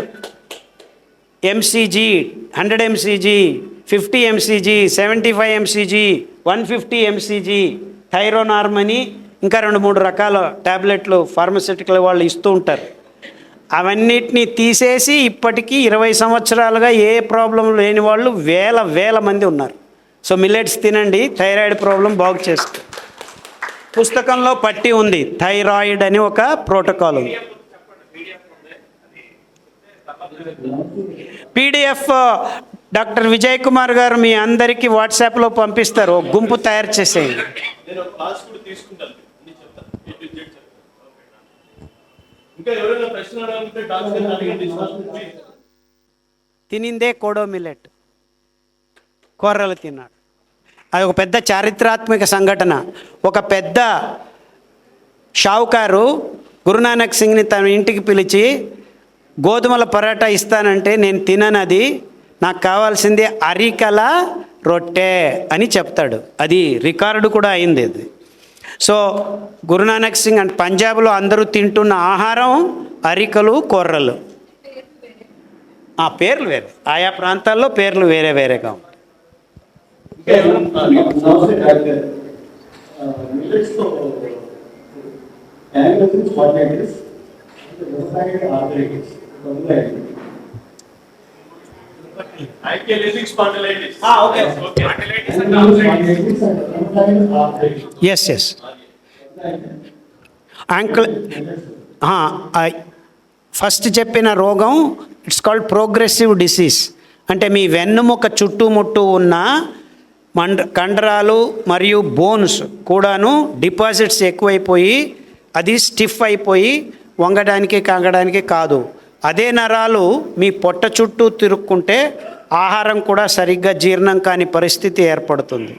S1: MCG, 100 MCG, 50 MCG, 75 MCG, 150 MCG, థైరోనార్మని ఇంకా 2-3 రకాల ట్యాబ్లెట్లు ఫార్మస్యూటికల్ వాళ్ళు ఇస్తూ ఉంటారు. అవన్నిటినీ తీసేసి ఇప్పటికీ 20 సంవత్సరాలుగా ఏ ప్రాబ్లం లేని వాళ్ళు వేల మంది ఉన్నారు. సో మిల్లెట్స్ తినండి, థైరాయిడ్ ప్రాబ్లం బాగు చేస్తుంది. పుస్తకంలో పట్టి ఉంది, థైరాయిడ్ అని ఒక ప్రోటోకాల్ ఉంది. PDF డాక్టర్ విజయ్ కుమార్ గారు మీ అందరికీ వాట్సాప్లో పంపిస్తారు. ఒక గుంపు తయారు చేసేయండి. తినిందే కోడో మిల్లెట్, కొర్రలు తిన్నాడు. అది ఒక పెద్ద చారిత్రాత్మక సంఘటన. ఒక పెద్ద షావుకారు గురునానక్ సింగ్ని తన ఇంటికి పిలిచి గోధుమల పరాటా ఇస్తానంటే నేను తిననది, నాకు కావాల్సింది అరికల రొట్టె అని చెప్తాడు. అది రికార్డు కూడా అయింది. అది సో గురునానక్ సింగ్ అండ్ పంజాబ్లో అందరూ తింటున్న ఆహారం అరికలు, కొర్రలు. పేర్లు వేరే, ఆయా ప్రాంతాల్లో పేర్లు వేరే వేరేగా ఉంటాయి.
S3: మిల్లెట్స్తో యానిమల్స్ స్పాండైటిస్, వ్యవసాయ arthritis,
S4: Ankylosing spondylitis.
S1: Okay.
S4: Spondylitis and arthritis.
S1: Yes ankle first చెప్పిన రోగం ఇట్స్ కాల్డ్ ప్రోగ్రెసివ్ డిసీజ్. అంటే మీ వెన్నుముక చుట్టుముట్టు ఉన్న కండరాలు మరియు బోన్స్ కూడాను డిపాజిట్స్ ఎక్కువైపోయి అది స్టిఫ్ అయిపోయి వంగడానికి కాగడానికి కాదు. అదే నరాలు మీ పొట్ట చుట్టూ తిరుక్కుంటే ఆహారం కూడా సరిగ్గా జీర్ణం కాని పరిస్థితి ఏర్పడుతుంది.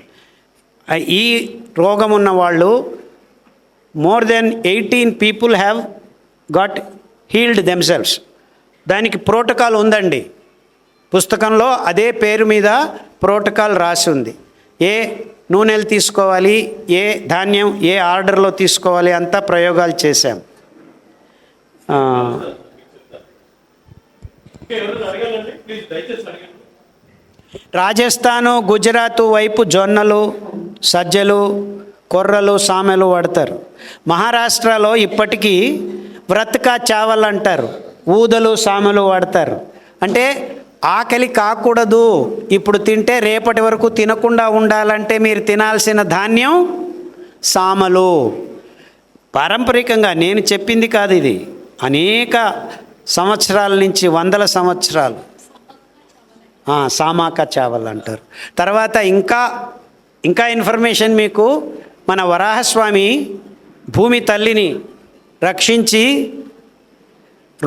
S1: ఈ రోగం ఉన్న వాళ్ళు more than 18 people have got healed themselves. దానికి ప్రోటోకాల్ ఉందండి, పుస్తకంలో అదే పేరు మీద ప్రోటోకాల్ రాసి ఉంది. ఏ నూనెలు తీసుకోవాలి, ఏ ధాన్యం ఏ ఆర్డర్లో తీసుకోవాలి, అంతా ప్రయోగాలు చేశాం. రాజస్థాను, గుజరాత్ వైపు జొన్నలు, సజ్జలు, కొర్రలు, సామెలు వాడతారు. మహారాష్ట్రలో ఇప్పటికీ వ్రతకా చావల్ అంటారు, ఊదలు, సామెలు వాడతారు. అంటే ఆకలి కాకూడదు, ఇప్పుడు తింటే రేపటి వరకు తినకుండా ఉండాలంటే మీరు తినాల్సిన ధాన్యం సామలు. పారంపరికంగా నేను చెప్పింది కాదు, ఇది అనేక సంవత్సరాల నుంచి, వందల సంవత్సరాలు సామాక చావల్ అంటారు. తర్వాత ఇంకా ఇన్ఫర్మేషన్ మీకు, మన వరాహస్వామి భూమి తల్లిని రక్షించి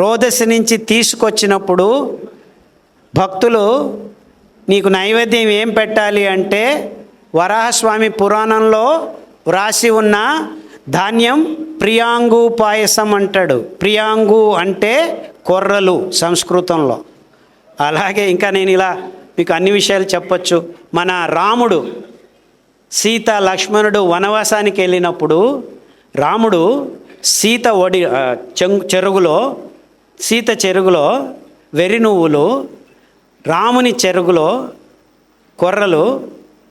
S1: రోదసి నుంచి తీసుకొచ్చినప్పుడు భక్తులు నీకు నైవేద్యం ఏం పెట్టాలి అంటే వరాహస్వామి పురాణంలో వ్రాసి ఉన్న ధాన్యం ప్రియాంగు పాయసం అంటాడు. ప్రియాంగు అంటే కొర్రలు సంస్కృతంలో. అలాగే ఇంకా నేను ఇలా మీకు అన్ని విషయాలు చెప్పచ్చు. మన రాముడు, సీత, లక్ష్మణుడు వనవాసానికి వెళ్ళినప్పుడు రాముడు సీత చెరుగులో వెర్రి నువ్వులు, రాముని చెరుగులో కొర్రలు,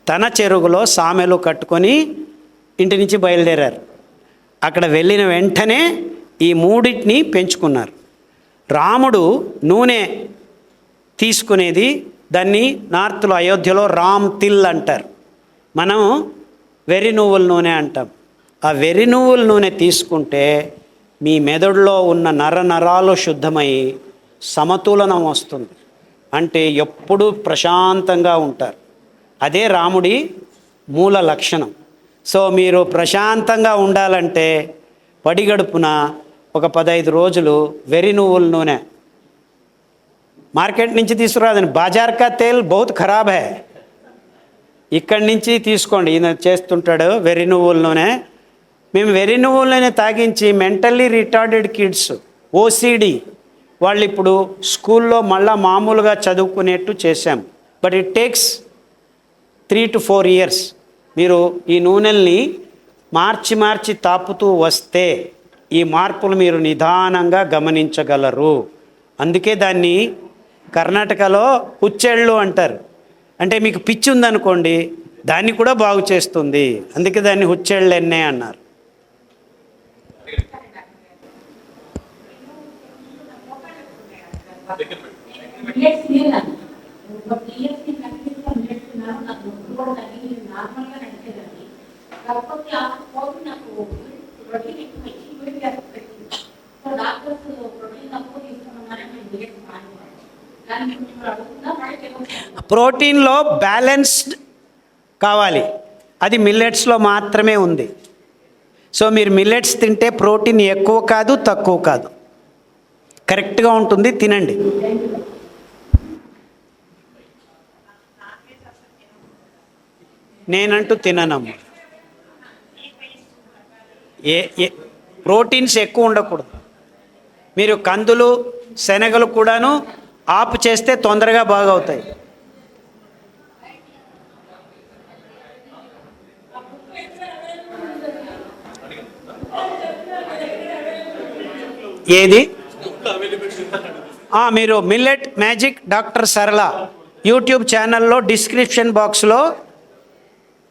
S1: తన చెరుగులో సామెలు కట్టుకొని ఇంటి నుంచి బయలుదేరారు. అక్కడ వెళ్ళిన వెంటనే ఈ మూడింటిని పెంచుకున్నారు. రాముడు నూనె తీసుకునేది, దాన్ని నార్త్లో అయోధ్యలో రామ్ తిల్ అంటారు, మనం వెర్రి నువ్వుల నూనె అంటాం. ఆ వెర్రి నువ్వుల నూనె తీసుకుంటే మీ మెదడులో ఉన్న నరాలు శుద్ధమై సమతులనం వస్తుంది. అంటే ఎప్పుడూ ప్రశాంతంగా ఉంటారు. అదే రాముడి మూల లక్షణం. సో మీరు ప్రశాంతంగా ఉండాలంటే పడిగడుపున ఒక 15 రోజులు వెర్రి నువ్వుల నూనె మార్కెట్ నుంచి తీసుకురాదండి. బాజార్ కా తేల్ బహుత్ ఖరాబ్ హై, ఇక్కడి నుంచి తీసుకోండి. ఈయన చేస్తుంటాడు వెర్రి నువ్వుల నూనె. మేము వెర్రి నువ్వుల నూనె తాగించి మెంటల్లీ రిటార్డెడ్ కిడ్స్, ఓసిడి వాళ్ళు ఇప్పుడు స్కూల్లో మళ్ళా మామూలుగా చదువుకునేట్టు చేశాం. But it takes 3 to 4 years. మీరు ఈ నూనెల్ని మార్చి తాపుతూ వస్తే ఈ మార్పులు మీరు నిదానంగా గమనించగలరు. అందుకే దాన్ని కర్ణాటకలో హుచ్చెళ్ళు అంటారు. అంటే మీకు పిచ్చి ఉందనుకోండి, దాన్ని కూడా బాగు చేస్తుంది. అందుకే దాన్ని హుచ్చెళ్ళెన్నే అన్నారు. ప్రోటీన్లో బ్యాలెన్స్డ్ కావాలి, అది మిల్లెట్స్లో మాత్రమే ఉంది. సో మీరు మిల్లెట్స్ తింటే ప్రోటీన్ ఎక్కువ కాదు, తక్కువ కాదు, కరెక్ట్గా ఉంటుంది, తినండి. నేనంటూ తిననమ్మా. ప్రోటీన్స్ ఎక్కువ ఉండకూడదు. మీరు కందులు, శనగలు కూడాను ఆపు చేస్తే తొందరగా బాగవుతాయి. ఏది మీరు మిల్లెట్ మ్యాజిక్ డాక్టర్ సరళ యూట్యూబ్ ఛానల్లో డిస్క్రిప్షన్ బాక్స్లో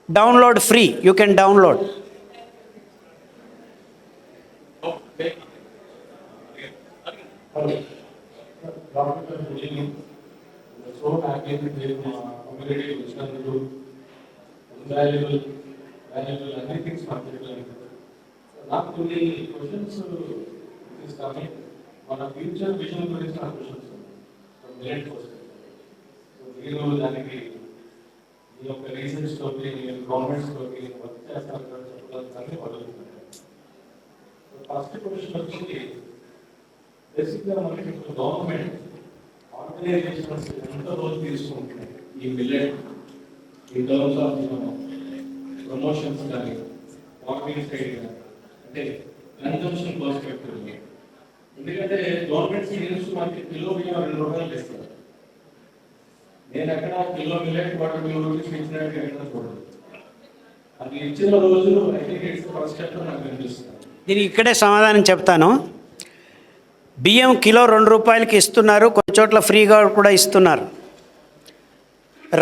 S1: download free, you can download.
S3: So happy with my community వచ్చినందుకు valuable everything started. నాకు కొన్ని క్వశ్చన్స్ ఇస్తాను, మన ఫ్యూచర్ విజన్ గురించి నా క్వశ్చన్స్ మిల్లెట్ కోసం. సో మీరు దానికి మీ యొక్క రీసెర్చ్ తోటి గవర్నమెంట్స్ తోటి వర్క్ చేస్తారు చెప్పడానికి అడుగుతున్నాను. ఫస్ట్ క్వశ్చన్ వచ్చి బేసిక్గా మనకి గవర్నమెంట్ ఆర్గనైజేషన్స్ ఎంత రోజు తీసుకుంటున్నాయి ఈ millet in terms of promotions కానీ మార్కెటింగ్ సైడ్ కానీ, అంటే కన్జంప్షన్ పర్స్పెక్టివ్. ఎందుకంటే గవర్నమెంట్ సీరియల్స్ మనకి కిలో బియ్యం 2 రూపాయలు ఇస్తారు. నేను ఎక్కడ కిలో మిల్లెట్ వాటర్ మిల్ రూపీస్ ఇచ్చినట్టు ఎక్కడ చూడదు. అది ఇచ్చిన రోజు I think it's first step నాకు అనిపిస్తుంది.
S1: దీనికి ఇక్కడే సమాధానం చెప్తాను. బియ్యం కిలో 2 రూపాయలకి ఇస్తున్నారు, కొన్ని చోట్ల ఫ్రీగా కూడా ఇస్తున్నారు.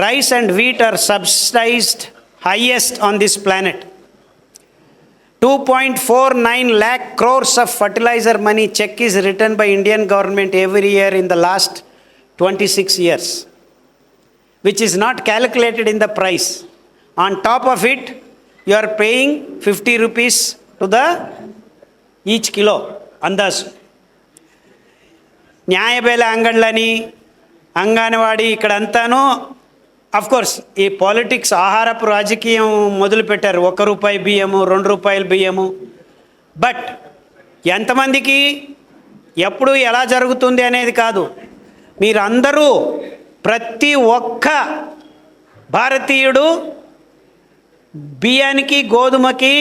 S1: Rice and wheat are subsidized highest on this planet. 2.49 lakh crores of fertilizer money check is written by Indian government every year in the last 26 years, which is not calculated in the price. On top of it, you are paying 50 rupees to the each kilo అందాజు. న్యాయబేల అంగళ్ళని, అంగన్వాడీ ఇక్కడంతాను course ఈ politics ఆహారపు రాజకీయం మొదలుపెట్టారు. 1 రూపాయి బియ్యము, 2 రూపాయల బియ్యము. బట్ ఎంతమందికి ఎప్పుడు ఎలా జరుగుతుంది అనేది కాదు. మీరందరూ ప్రతి ఒక్క భారతీయుడు బియ్యానికి, గోధుమకి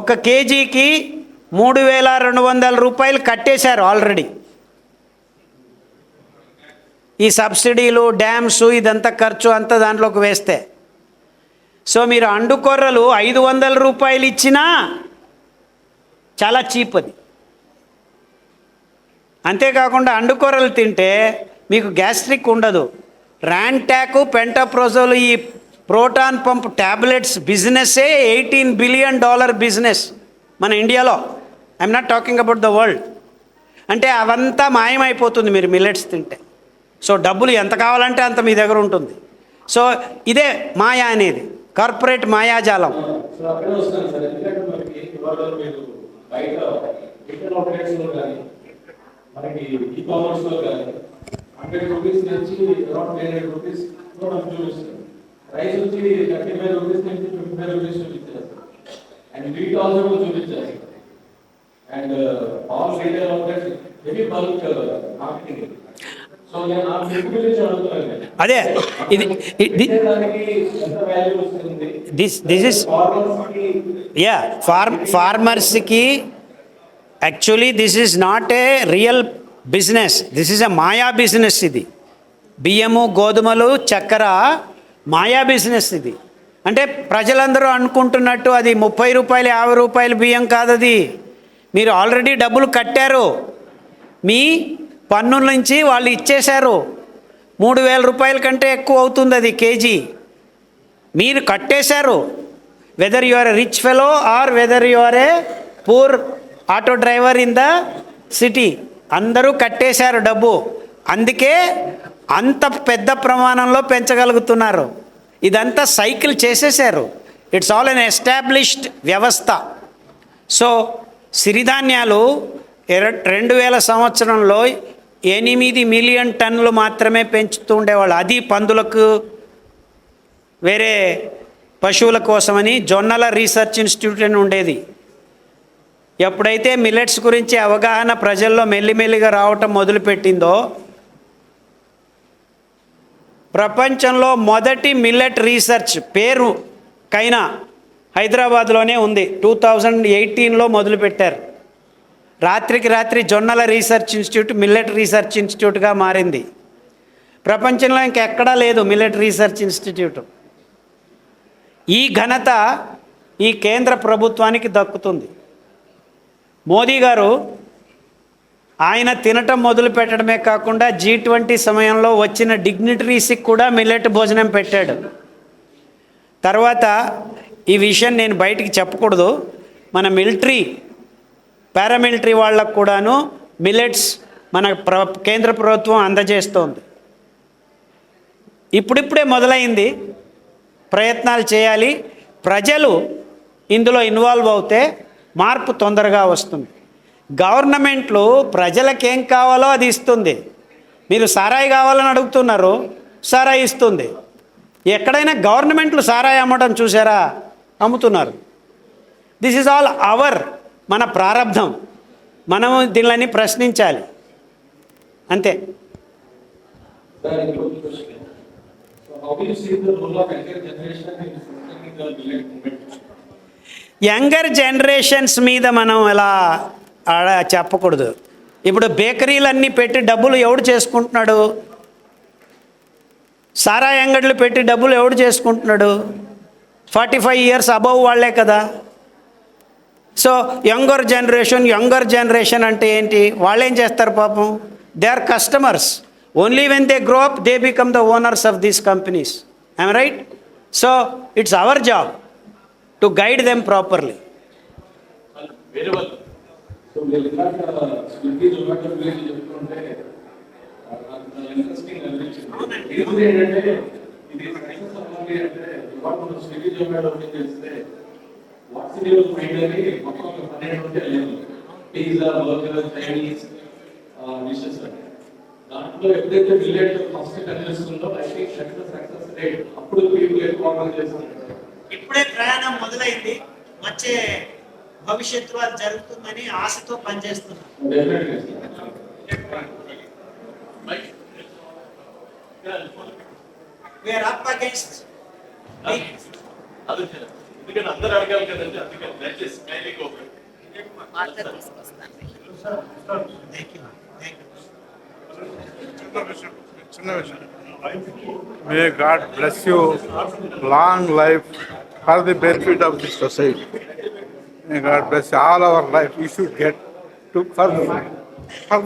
S1: 1 కేజీకి 3,200 రూపాయలు కట్టేశారు ఆల్రెడీ. ఈ సబ్సిడీలు, డ్యామ్స్, ఇదంతా ఖర్చు అంతా దాంట్లోకి వేస్తే. సో మీరు అండుకొర్రలు 500 రూపాయలు ఇచ్చినా చాలా చీప్ అది. అంతేకాకుండా అండుకొర్రలు తింటే మీకు గ్యాస్ట్రిక్ ఉండదు. ర్యాంటాక్, పెంటాప్రోజోల్, ఈ ప్రోటాన్ పంప్ ట్యాబ్లెట్స్ బిజినెస్సే $18 బిలియన్ బిజినెస్ మన ఇండియాలో. I'm not talking about the world. అంటే అవంతా మాయమైపోతుంది మీరు మిల్లెట్స్ తింటే. సో డబ్బులు ఎంత కావాలంటే అంత మీ దగ్గర ఉంటుంది. సో ఇదే మాయా అనేది, కార్పొరేట్ మాయాజాలం.
S3: సో అక్కడే వస్తాను సార్. ఎందుకంటే మనకి ఇవాళ మీరు బయట రిటైల్ అవుట్లెట్స్లో కానీ, మనకి ఈ కామర్స్లో కానీ 100 రూపీస్ నుంచి అరౌండ్ 300 రూపీస్ మనకు చూపిస్తారు. రైస్ వచ్చి 35 రూపీస్ నుంచి 55 రూపీస్ చూపించారు. అండ్ వీట్ ఆల్సో చూపించారు. And all retail outlets heavy bulk marketing. So నేను ఆ గురించి అడుగుతున్నాను.
S1: అదే ఇది దిస్ ఇస్ ఫార్మర్స్కి actually this is not a real business, this is a maya business. ఇది బియ్యము, గోధుమలు, చక్కెర మాయా బిజినెస్ ఇది. అంటే ప్రజలందరూ అనుకుంటున్నట్టు అది 30 రూపాయలు, 50 రూపాయలు బియ్యం కాదు. అది మీరు ఆల్రెడీ డబ్బులు కట్టారు. మీ పన్నుల నుంచి వాళ్ళు ఇచ్చేశారు. 3,000 రూపాయల కంటే ఎక్కువ అవుతుంది అది కేజీ. మీరు కట్టేశారు. Whether you are a rich fellow or whether you are a poor auto driver in the city, అందరూ కట్టేశారు డబ్బు. అందుకే అంత పెద్ద ప్రమాణంలో పెంచగలుగుతున్నారు. ఇదంతా సైకిల్ చేసేశారు. ఇట్స్ ఆల్ ఎన్ ఎస్టాబ్లిష్డ్ వ్యవస్థ. సో సిరిధాన్యాలు 2000 సంవత్సరంలో 8 మిలియన్ టన్నులు మాత్రమే పెంచుతూ ఉండేవాళ్ళు. అది పందులకు, వేరే పశువుల కోసమని జొన్నల రీసెర్చ్ ఇన్స్టిట్యూట్ అని ఉండేది. ఎప్పుడైతే మిల్లెట్స్ గురించి అవగాహన ప్రజల్లో మెల్లిమెల్లిగా రావటం మొదలుపెట్టిందో, ప్రపంచంలో మొదటి మిల్లెట్ రీసెర్చ్ పేరు కైనా హైదరాబాద్లోనే ఉంది. 2018లో మొదలుపెట్టారు. రాత్రికి రాత్రి జొన్నల రీసెర్చ్ ఇన్స్టిట్యూట్ మిల్లెట్ రీసెర్చ్ ఇన్స్టిట్యూట్గా మారింది. ప్రపంచంలో ఇంకెక్కడా లేదు మిల్లెట్ రీసెర్చ్ ఇన్స్టిట్యూట్. ఈ ఘనత ఈ కేంద్ర ప్రభుత్వానికి దక్కుతుంది. మోదీ గారు ఆయన తినటం మొదలు పెట్టడమే కాకుండా G20 సమయంలో వచ్చిన డిగ్నిటరీస్కి కూడా మిల్లెట్ భోజనం పెట్టాడు. తర్వాత ఈ విషయం నేను బయటికి చెప్పకూడదు, మన మిలిటరీ పారామిలిటరీ వాళ్ళకు కూడాను మిల్లెట్స్ మన కేంద్ర ప్రభుత్వం అందజేస్తోంది. ఇప్పుడిప్పుడే మొదలైంది, ప్రయత్నాలు చేయాలి. ప్రజలు ఇందులో ఇన్వాల్వ్ అవుతే మార్పు తొందరగా వస్తుంది. గవర్నమెంట్లు ప్రజలకేం కావాలో అది ఇస్తుంది. మీరు సారాయి కావాలని అడుగుతున్నారు, సారాయి ఇస్తుంది. ఎక్కడైనా గవర్నమెంట్లు సారాయి అమ్మడం చూసారా? అమ్ముతున్నారు. దిస్ ఈజ్ ఆల్ మన ప్రారంధం. మనము దీనిని ప్రశ్నించాలి అంతే.
S3: Sir, input question. So how do you see the role of younger generation in sustaining the millet movement?
S1: Younger generations మీద మనం ఎలా చెప్పకూడదు. ఇప్పుడు బేకరీలన్నీ పెట్టి డబ్బులు ఎవడు చేసుకుంటున్నాడు? సారా అంగడ్లు పెట్టి డబ్బులు ఎవడు చేసుకుంటున్నాడు? 45 years అబవ్ వాళ్ళే కదా. సో యంగర్ జనరేషన్ అంటే ఏంటి? వాళ్ళు ఏం చేస్తారు పాపం? They are customers. Only when they grow up they become the owners of these companies. I'm right? So it's our job to guide them properly.
S2: వేరే వాళ్ళు
S3: So మీరు ఇందాక స్విగ్గీ జొమాటో గురించి చెప్తుంటే నాకు చాలా ఇంట్రెస్టింగ్ అనిపించింది. ఇది ఏంటంటే ఇది సక్సెస్ అవ్వాలి అంటే ఇవాళ మనం స్విగ్గీ జొమాటో ఓపెన్ చేస్తే వాట్స్ ఇన్ యువర్ మైండ్ అని మొత్తం 12 ఉంటే లేదు. పిజ్జా, బర్గర్, చైనీస్ డిషెస్ అంటే దాంట్లో ఎప్పుడైతే మిల్లెట్ ఫస్ట్ కనిపిస్తుందో ఐ థింక్ సక్సెస్ రేట్ అప్పుడు పీపుల్ ఎక్కువ ఆర్డర్ చేస్తున్నారు.
S1: ఇప్పుడే ప్రయాణం మొదలైంది, వచ్చే భవిష్యత్తులో అది జరుగుతుందని ఆశతో పనిచేస్తున్నాం. We're up against.
S2: ఎందుకంటే అందరూ అడగాలి కదండి, అందుకని దయచేసి mic open.
S6: May God bless you, long life for the benefit of this society. May God bless all our life. We should get to for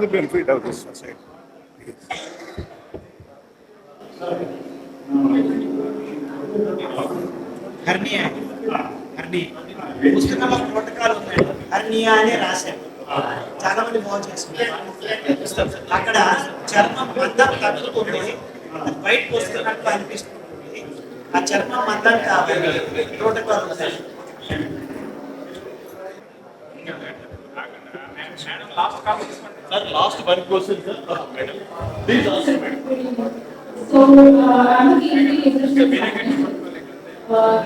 S6: the benefit of this society.
S1: Hernia పుస్తకంలో protocol ఉన్నాయి. Hernia అని రాశారు, చాలా మంది బాగు చేసుకుంటారు. అక్కడ చర్మం మందం తగ్గుతుంది, అది బయటకు వస్తున్నట్టు అనిపిస్తుంది. ఆ చర్మం మందం కావాలి, ప్రోటోకాల్ ఉంది.
S2: Sir last one question sir madam please answer madam.
S5: So, I'm a key industry.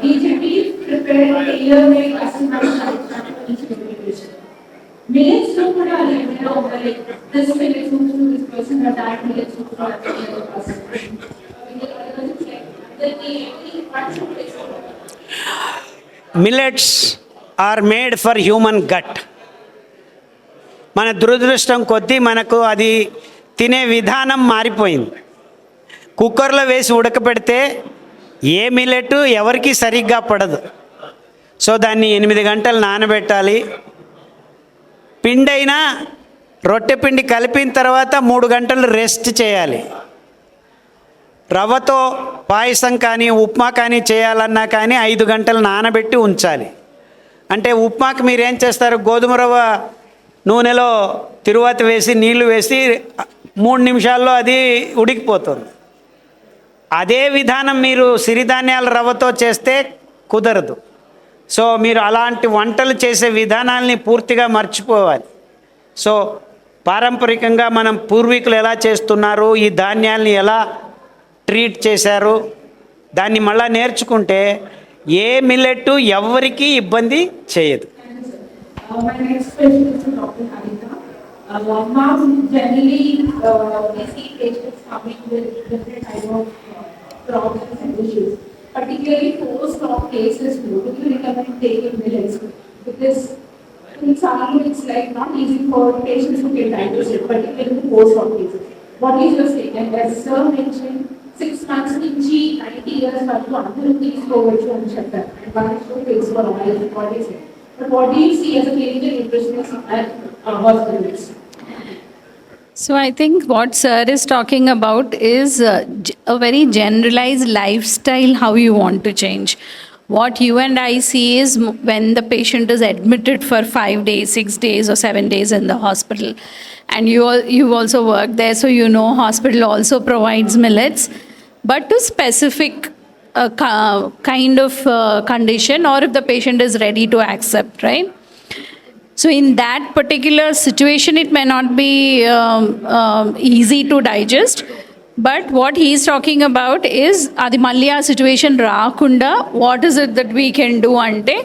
S5: DGP prepared a tailor-made customized satisfaction for each application. Millets don't put our limit over like this millet suits to this person or that millet suits to another person.
S1: Millets are made for human gut. మన దురదృష్టం కొద్దీ మనకు అది తినే విధానం మారిపోయింది. కుక్కర్లో వేసి ఉడకపెడితే ఏ మిల్లెట్ ఎవరికి సరిగ్గా పడదు. సో దాన్ని 8 గంటలు నానబెట్టాలి. పిండి అయినా రొట్టె పిండి కలిపిన తర్వాత 3 గంటలు రెస్ట్ చేయాలి. రవ్వతో పాయసం కానీ ఉప్మా కానీ చేయాలన్నా కానీ 5 గంటలు నానబెట్టి ఉంచాలి. అంటే ఉప్మాకి మీరేం చేస్తారు? గోధుమ రవ్వ నూనెలో తిరువాత వేసి నీళ్లు వేసి 3 నిమిషాల్లో అది ఉడికిపోతుంది. అదే విధానం మీరు సిరిధాన్యాల రవ్వతో చేస్తే కుదరదు. సో మీరు అలాంటి వంటలు చేసే విధానాల్ని పూర్తిగా మర్చిపోవాలి. సో పారంపరికంగా మనం పూర్వీకులు ఎలా చేస్తున్నారు, ఈ ధాన్యాల్ని ఎలా ట్రీట్ చేశారు, దాన్ని మళ్ళా నేర్చుకుంటే ఏ మిల్లెట్ ఎవరికి ఇబ్బంది చేయదు.
S5: My next question is to Dr. Harita. Now, generally, we see patients coming with different type of problems and issues. Particularly post-op cases, would you recommend taking millets? Because in some it's like not easy for patients to get diagnosed, particularly post-op cases. What is your statement? As Sir mentioned, 6 months నుంచి 90 years వరకు అందరూ తీసుకోవచ్చు అని చెప్పారు. Advantage takes for all, what is it? But what do you see as a clinical nutritionist at hospitals?
S7: So I think what sir is talking about is a very generalized lifestyle, how you want to change. What you and I see is when the patient is admitted for 5 days, 6 days or 7 days in the hospital, and you also work there, so you know hospital also provides millets, but to specific kind of condition, or if the patient is ready to accept, right? So in that particular situation, it may not be easy to digest. But what he's talking about is, adi malli aa situation raakunda, what is it that we can do ante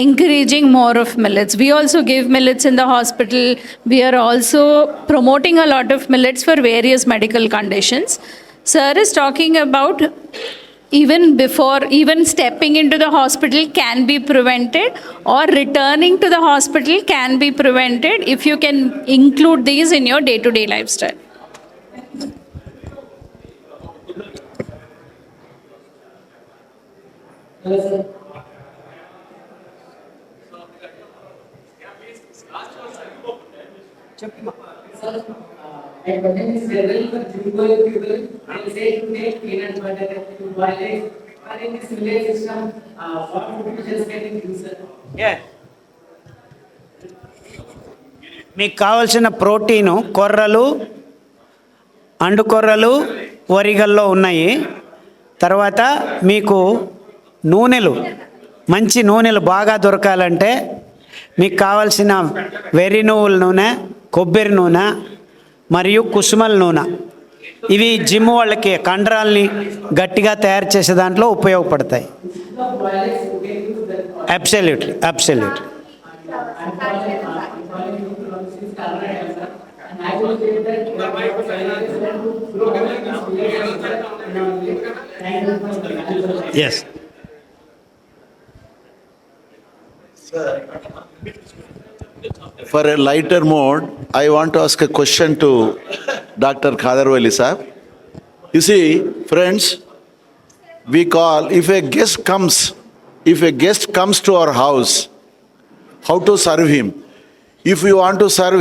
S7: encouraging more of millets. We also give millets in the hospital. We are also promoting a lot of millets for various medical conditions. Sir is talking about even stepping into the hospital can be prevented, or returning to the hospital can be prevented if you can include these in your day-to-day lifestyle.
S8: My question is generally for gym-going people, they say to take peanut butter to boil it. But in this village system, what would you just get in user?
S1: మీకు కావలసిన protein కొర్రలు, అండుకొర్రలు, వరిగల్లో ఉన్నాయి. తర్వాత మీకు నూనెలు, మంచి నూనెలు బాగా దొరకాలంటే మీకు కావలసిన వెర్రి నువ్వుల నూనె, కొబ్బరి నూనె మరియు కుసుమల నూనె. ఇవి జిమ్ వాళ్ళకి కండరాల్ని గట్టిగా తయారు చేసే దాంట్లో ఉపయోగపడతాయి. Absolutely, absolutely. Yes.
S9: For a lighter mode, I want to ask a question to Dr. Khadarwali sir. You see, friends, we call, if a guest comes to our house, how to serve him? If you want to serve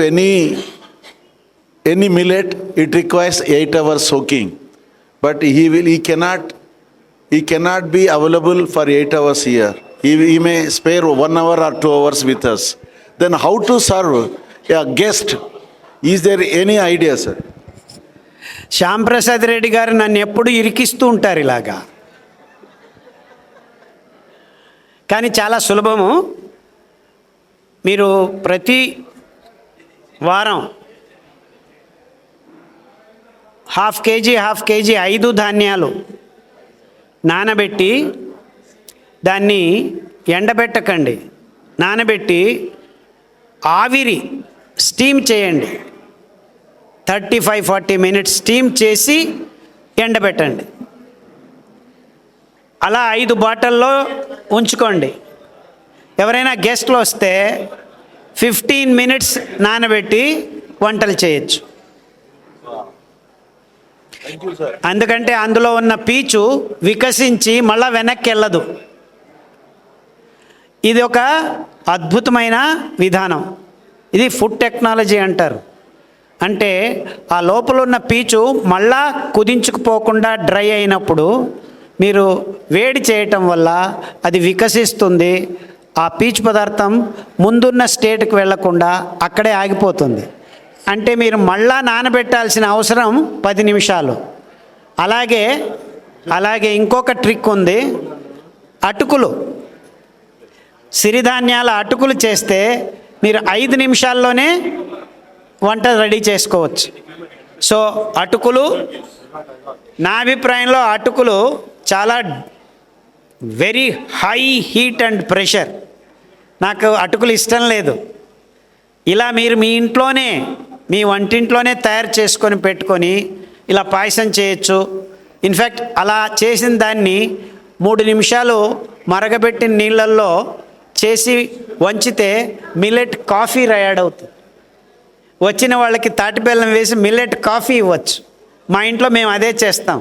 S9: any millet, it requires 8 hours soaking. But he cannot be available for 8 hours here. He may spare 1 hour or 2 hours with us. Then how to serve a guest? Is there any idea, sir?
S1: Shyam Prasad Reddy గారు నన్ను ఎప్పుడు ఇరికిస్తూ ఉంటారు ఇలాగా. కానీ చాలా సులభము. మీరు ప్రతి వారం హాఫ్ కేజీ 5 ధాన్యాలు నానబెట్టి, దాన్ని ఎండబెట్టకండి, నానబెట్టి ఆవిరి స్టీమ్ చేయండి. 35-40 మినిట్స్ స్టీమ్ చేసి ఎండబెట్టండి. అలా 5 బాటిల్లో ఉంచుకోండి. ఎవరైనా గెస్ట్లు వస్తే 15 మినిట్స్ నానబెట్టి వంటలు చేయొచ్చు. అందుకంటే అందులో ఉన్న పీచు వికసించి మళ్ళా వెనక్కి వెళ్ళదు. ఇది ఒక అద్భుతమైన విధానం. ఇది ఫుడ్ టెక్నాలజీ అంటారు. అంటే ఆ లోపల ఉన్న పీచు మళ్ళా కుదించుకుపోకుండా డ్రై అయినప్పుడు మీరు వేడి చేయటం వల్ల అది వికసిస్తుంది. ఆ పీచు పదార్థం ముందున్న స్టేట్కి వెళ్లకుండా అక్కడే ఆగిపోతుంది. అంటే మీరు మళ్ళా నానబెట్టాల్సిన అవసరం 10 నిమిషాలు. అలాగే ఇంకొక ట్రిక్ ఉంది. అటుకులు, సిరిధాన్యాల అటుకులు చేస్తే మీరు 5 నిమిషాల్లోనే వంట రెడీ చేసుకోవచ్చు. సో అటుకులు, నా అభిప్రాయంలో అటుకులు చాలా very high heat and pressure. నాకు అటుకులు ఇష్టం లేదు. ఇలా మీరు మీ ఇంట్లోనే, మీ వంటింట్లోనే తయారు చేసుకొని పెట్టుకొని ఇలా పాయసం చేయొచ్చు. ఇన్ఫ్యాక్ట్ అలా చేసిన దాన్ని 3 నిమిషాలు మరగబెట్టిన నీళ్ళల్లో చేసి వంచితే మిల్లెట్ కాఫీ తయారవుతుంది. వచ్చిన వాళ్ళకి తాటి బెల్లం వేసి మిల్లెట్ కాఫీ ఇవ్వచ్చు. మా ఇంట్లో మేము అదే చేస్తాం.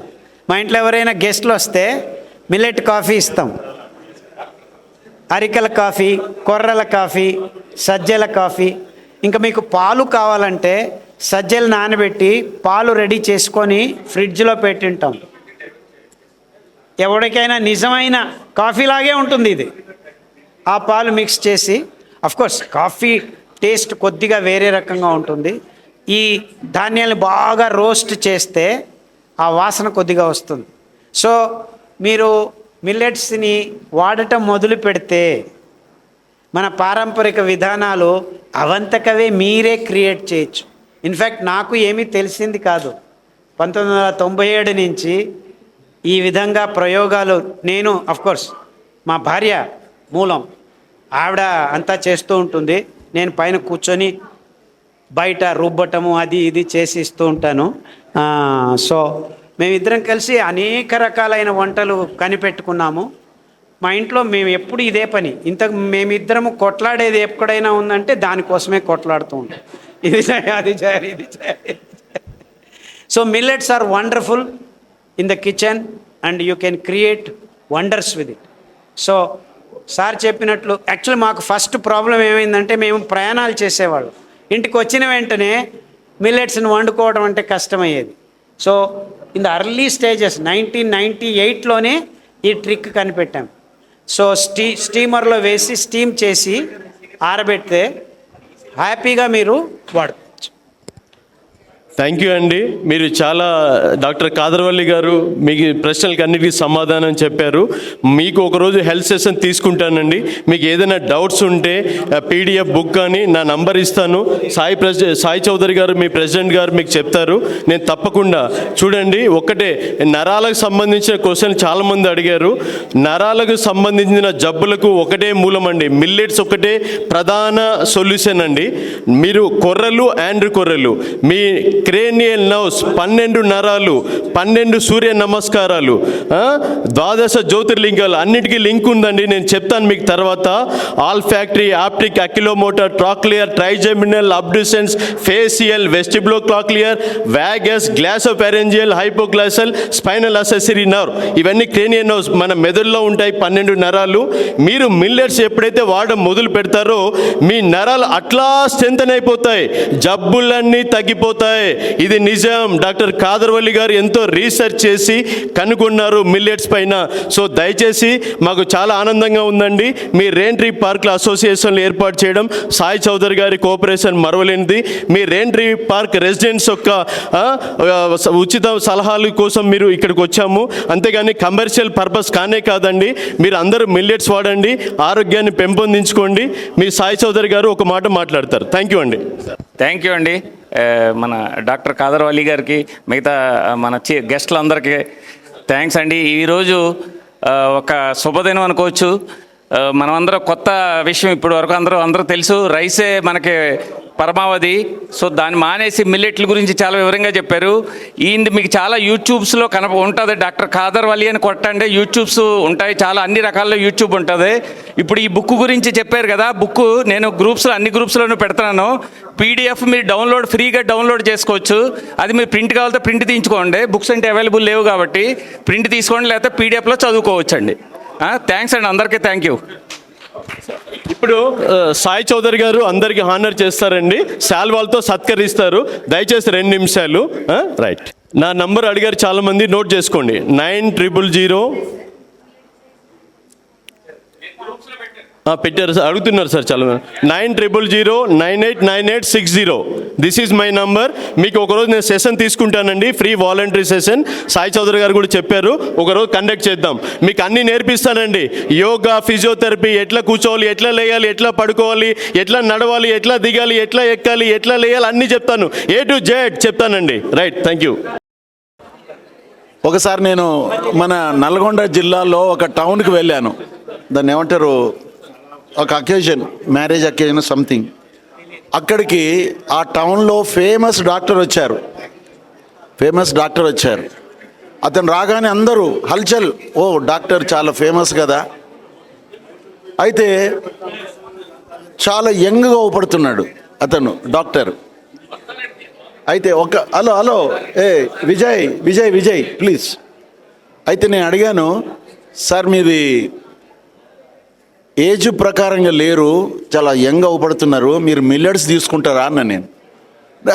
S1: మా ఇంట్లో ఎవరైనా గెస్ట్లు వస్తే మిల్లెట్ కాఫీ ఇస్తాం. అరికల కాఫీ, కొర్రల కాఫీ, సజ్జల కాఫీ. ఇంకా మీకు పాలు కావాలంటే సజ్జలు నానబెట్టి పాలు రెడీ చేసుకొని ఫ్రిడ్జ్లో పెట్టింటాం. ఎవరికైనా నిజమైన కాఫీలాగే ఉంటుంది ఇది. ఆ పాలు మిక్స్ చేసి, కోర్స్ కాఫీ టేస్ట్ కొద్దిగా వేరే రకంగా ఉంటుంది. ఈ ధాన్యాలను బాగా రోస్ట్ చేస్తే ఆ వాసన కొద్దిగా వస్తుంది. సో మీరు మిల్లెట్స్ని వాడటం మొదలు పెడితే మన పారంపరిక విధానాలు అవంతకవే మీరే క్రియేట్ చేయొచ్చు. ఇన్ఫ్యాక్ట్ నాకు ఏమీ తెలిసింది కాదు. 1997 నుంచి ఈ విధంగా ప్రయోగాలు నేను కోర్స్ మా భార్య మూలం, ఆవిడ అంతా చేస్తూ ఉంటుంది. నేను పైన కూర్చొని బయట రుబ్బటము అది ఇది చేసి ఇస్తూ ఉంటాను. సో మేమిద్దరం కలిసి అనేక రకాలైన వంటలు కనిపెట్టుకున్నాము. మా ఇంట్లో మేము ఎప్పుడు ఇదే పని. మేమిద్దరము కొట్లాడేది ఎక్కడైనా ఉందంటే దానికోసమే కొట్లాడుతూ ఉంటాం. ఇది చేయాలి, అది చేయాలి, ఇది చేయాలి. So millets are wonderful in the kitchen and you can create wonders with it. So sir చెప్పినట్లు యాక్చువల్లీ మాకు ఫస్ట్ ప్రాబ్లం ఏమైందంటే, మేము ప్రయాణాలు చేసేవాళ్ళం. ఇంటికి వచ్చిన వెంటనే మిల్లెట్స్ని వండుకోవడం అంటే కష్టమయ్యేది. So in the early stages 1998లోనే ఈ ట్రిక్ కనిపెట్టాం. సో స్టీమర్లో వేసి స్టీమ్ చేసి ఆరబెడితే హ్యాపీగా మీరు వాడుకోవచ్చు.
S2: థ్యాంక్ యూ అండి. మీరు చాలా డాక్టర్ కాదర్వల్లి గారు మీకు ప్రశ్నలకు అన్నిటికీ సమాధానం చెప్పారు. మీకు ఒకరోజు హెల్త్ సెషన్ తీసుకుంటానండి. మీకు ఏదైనా డౌట్స్ ఉంటే పీడిఎఫ్ బుక్ కానీ నా నంబర్ ఇస్తాను. సాయి చౌదరి గారు మీ ప్రెసిడెంట్ గారు మీకు చెప్తారు. నేను తప్పకుండా చూడండి. ఒకటే నరాలకు సంబంధించిన క్వశ్చన్ చాలామంది అడిగారు. నరాలకు సంబంధించిన జబ్బులకు ఒకటే మూలం అండి, మిల్లెట్స్ ఒకటే ప్రధాన సొల్యూషన్ అండి. మీరు కొర్రలు మీ క్రేనియల్ నర్వ్స్ 12 నరాలు, 12 సూర్య నమస్కారాలు, 12 జ్యోతిర్లింగాలు అన్నిటికీ లింక్ ఉందండి. నేను చెప్తాను మీకు తర్వాత. Olfactory, optic, oculomotor, trochlear, trigeminal, abducens, facial, vestibulocochlear, vagus, glossopharyngeal, hypoglossal, spinal accessory nerve, ఇవన్నీ క్రేనియల్ నర్వ్స్ మన మెదడులో ఉంటాయి. 12 నరాలు. మీరు మిల్లెట్స్ ఎప్పుడైతే వాడడం మొదలు పెడతారో మీ నరాలు అట్లా స్ట్రెంథెన్ అయిపోతాయి, జబ్బులన్నీ తగ్గిపోతాయి. ఇది నిజం. డాక్టర్ కాదర్వల్లి గారు ఎంతో రీసెర్చ్ చేసి కనుగొన్నారు మిల్లెట్స్ పైన. సో దయచేసి మాకు చాలా ఆనందంగా ఉందండి. మీ రెయిన్ట్రీ పార్క్ల అసోసియేషన్లు ఏర్పాటు చేయడం, సాయి చౌదరి గారి కోఆపరేషన్ మరవలేనిది. మీ రెయిన్ట్రీ పార్క్ రెసిడెంట్స్ యొక్క ఉచిత సలహాల కోసం మీరు ఇక్కడికి వచ్చాము. అంతేగాని కమర్షియల్ పర్పస్ కానే కాదండి. మీరు అందరూ మిల్లెట్స్ వాడండి, ఆరోగ్యాన్ని పెంపొందించుకోండి. మీ సాయి చౌదరి గారు ఒక మాట మాట్లాడతారు. థ్యాంక్ యూ అండి.
S10: థ్యాంక్ యూ అండి. మన డాక్టర్ కాదర్వల్లి గారికి, మిగతా మన గెస్టులందరికీ థ్యాంక్స్ అండి. ఈరోజు ఒక శుభదినం అనుకోవచ్చు. మనమందరం కొత్త విషయం ఇప్పటి వరకు అందరూ తెలుసు, రైసే మనకి పరమావధి. సో దాన్ని మానేసి మిల్లెట్ల గురించి చాలా వివరంగా చెప్పారు. ఈయన మీకు చాలా యూట్యూబ్స్లో ఉంటుంది. డాక్టర్ కాదర్వల్లి అని కొట్టండి, యూట్యూబ్స్ ఉంటాయి, చాలా అన్ని రకాల యూట్యూబ్ ఉంటుంది. ఇప్పుడు ఈ బుక్ గురించి చెప్పారు కదా, బుక్ నేను అన్ని గ్రూప్స్లోనూ పెడుతున్నాను. పీడిఎఫ్ మీరు ఫ్రీగా డౌన్లోడ్ చేసుకోవచ్చు. అది మీరు ప్రింట్ కావాలంటే ప్రింట్ తీయించుకోండి. బుక్స్ అంటే అవైలబుల్ లేవు కాబట్టి ప్రింట్ తీసుకోండి, లేకపోతే పీడిఎఫ్లో చదువుకోవచ్చు అండి. థ్యాంక్స్ అండి, అందరికీ థ్యాంక్ యూ.
S2: ఇప్పుడు సాయి చౌదరి గారు అందరికి హానర్ చేస్తారండి, శాల్వాలతో సత్కరిస్తారు. దయచేసి 2 నిమిషాలు. రైట్, నా నంబర్ అడిగారు చాలా మంది, నోట్ చేసుకోండి. 9000 పెట్టారు సార్, అడుగుతున్నారు సార్ చాలా 9000989860. This is my number. మీకు ఒకరోజు నేను సెషన్ తీసుకుంటానండి, free voluntary session. Sai Chowdary గారు కూడా చెప్పారు, ఒకరోజు కండక్ట్ చేద్దాం. మీకు అన్నీ నేర్పిస్తానండి. యోగా, ఫిజియోథెరపీ, ఎట్లా కూర్చోవాలి, ఎట్లా లేయాలి, ఎట్లా పడుకోవాలి, ఎట్లా నడవాలి, ఎట్లా దిగాలి, ఎట్లా ఎక్కాలి, ఎట్లా లేయాలి, అన్నీ చెప్తాను. A to Z చెప్తానండి. Right, thank you.
S9: ఒకసారి నేను మన నల్గొండ జిల్లాలో ఒక టౌన్కి వెళ్ళాను. దాన్ని ఏమంటారు, ఒక అకేజన్, మ్యారేజ్ అకేజన్ సంథింగ్. అక్కడికి ఆ టౌన్లో ఫేమస్ డాక్టర్ వచ్చారు. అతను రాగానే అందరూ హల్చల్, ఓ డాక్టర్ చాలా ఫేమస్ కదా. అయితే చాలా యంగ్గా ఊపడుతున్నాడు అతను డాక్టర్. అయితే హలో విజయ్ ప్లీజ్. అయితే నేను అడిగాను, సార్ మీది ఏజ్ ప్రకారంగా లేరు, చాలా యంగ్ అవుపడుతున్నారు, మీరు మిల్లెట్స్ తీసుకుంటారా అన్న నేను.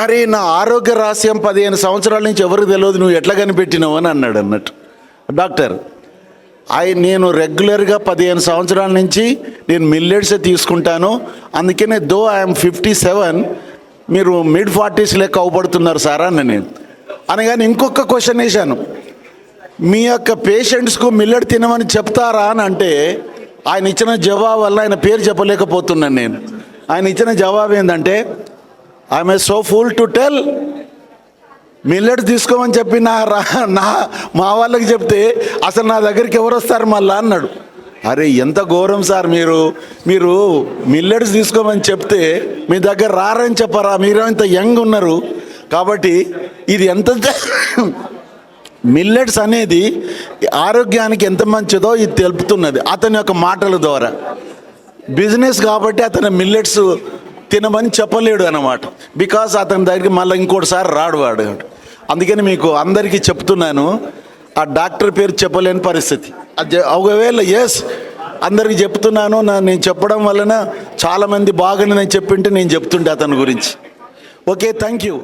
S9: అరే నా ఆరోగ్య రహస్యం 15 సంవత్సరాల నుంచి ఎవరికి తెలియదు, నువ్వు ఎట్లా కనిపెట్టినావు అని అన్నాడు అన్నట్టు. డాక్టర్ నేను రెగ్యులర్గా 15 సంవత్సరాల నుంచి నేను మిల్లెట్సే తీసుకుంటాను, అందుకనే దో ఐఎమ్ 57 మీరు మిడ్ 40s లెక్క అవపడుతున్నారు సార్ అన్న నేను అనగానే ఇంకొక క్వశ్చన్ వేశాను, మీ యొక్క పేషెంట్స్కు మిల్లెట్ తినమని చెప్తారా అని అంటే ఆయన ఇచ్చిన జవాబు వల్ల ఆయన పేరు చెప్పలేకపోతున్నాను నేను. ఆయన ఇచ్చిన జవాబు ఏంటంటే I'm a so full to tell millets తీసుకోమని చెప్పి మా వాళ్ళకి చెప్తే అసలు నా దగ్గరికి ఎవరు వస్తారు మళ్ళా అన్నాడు. అరే ఎంత ఘోరం సార్, మీరు మిల్లెట్స్ తీసుకోమని చెప్తే మీ దగ్గర రారని చెప్పరా, మీరు ఇంత యంగ్ ఉన్నారు. కాబట్టి ఇది ఎంత మిల్లెట్స్ అనేది ఆరోగ్యానికి ఎంత మంచిదో ఇది తెలుపుతున్నది అతని యొక్క మాటల ద్వారా. బిజినెస్ కాబట్టి అతను మిల్లెట్స్ తినమని చెప్పలేడు అన్నమాట, బికాస్ అతని దగ్గరికి మళ్ళీ ఇంకోటిసారి రాడు వాడు. అందుకని మీకు అందరికీ చెప్తున్నాను, ఆ డాక్టర్ పేరు చెప్పలేని పరిస్థితి. ఒకవేళ అందరికీ చెప్తున్నాను, నేను చెప్పడం వలన చాలామంది బాగానే నేను చెప్పింటే నేను చెప్తుంటే అతని గురించి. Okay, thank you.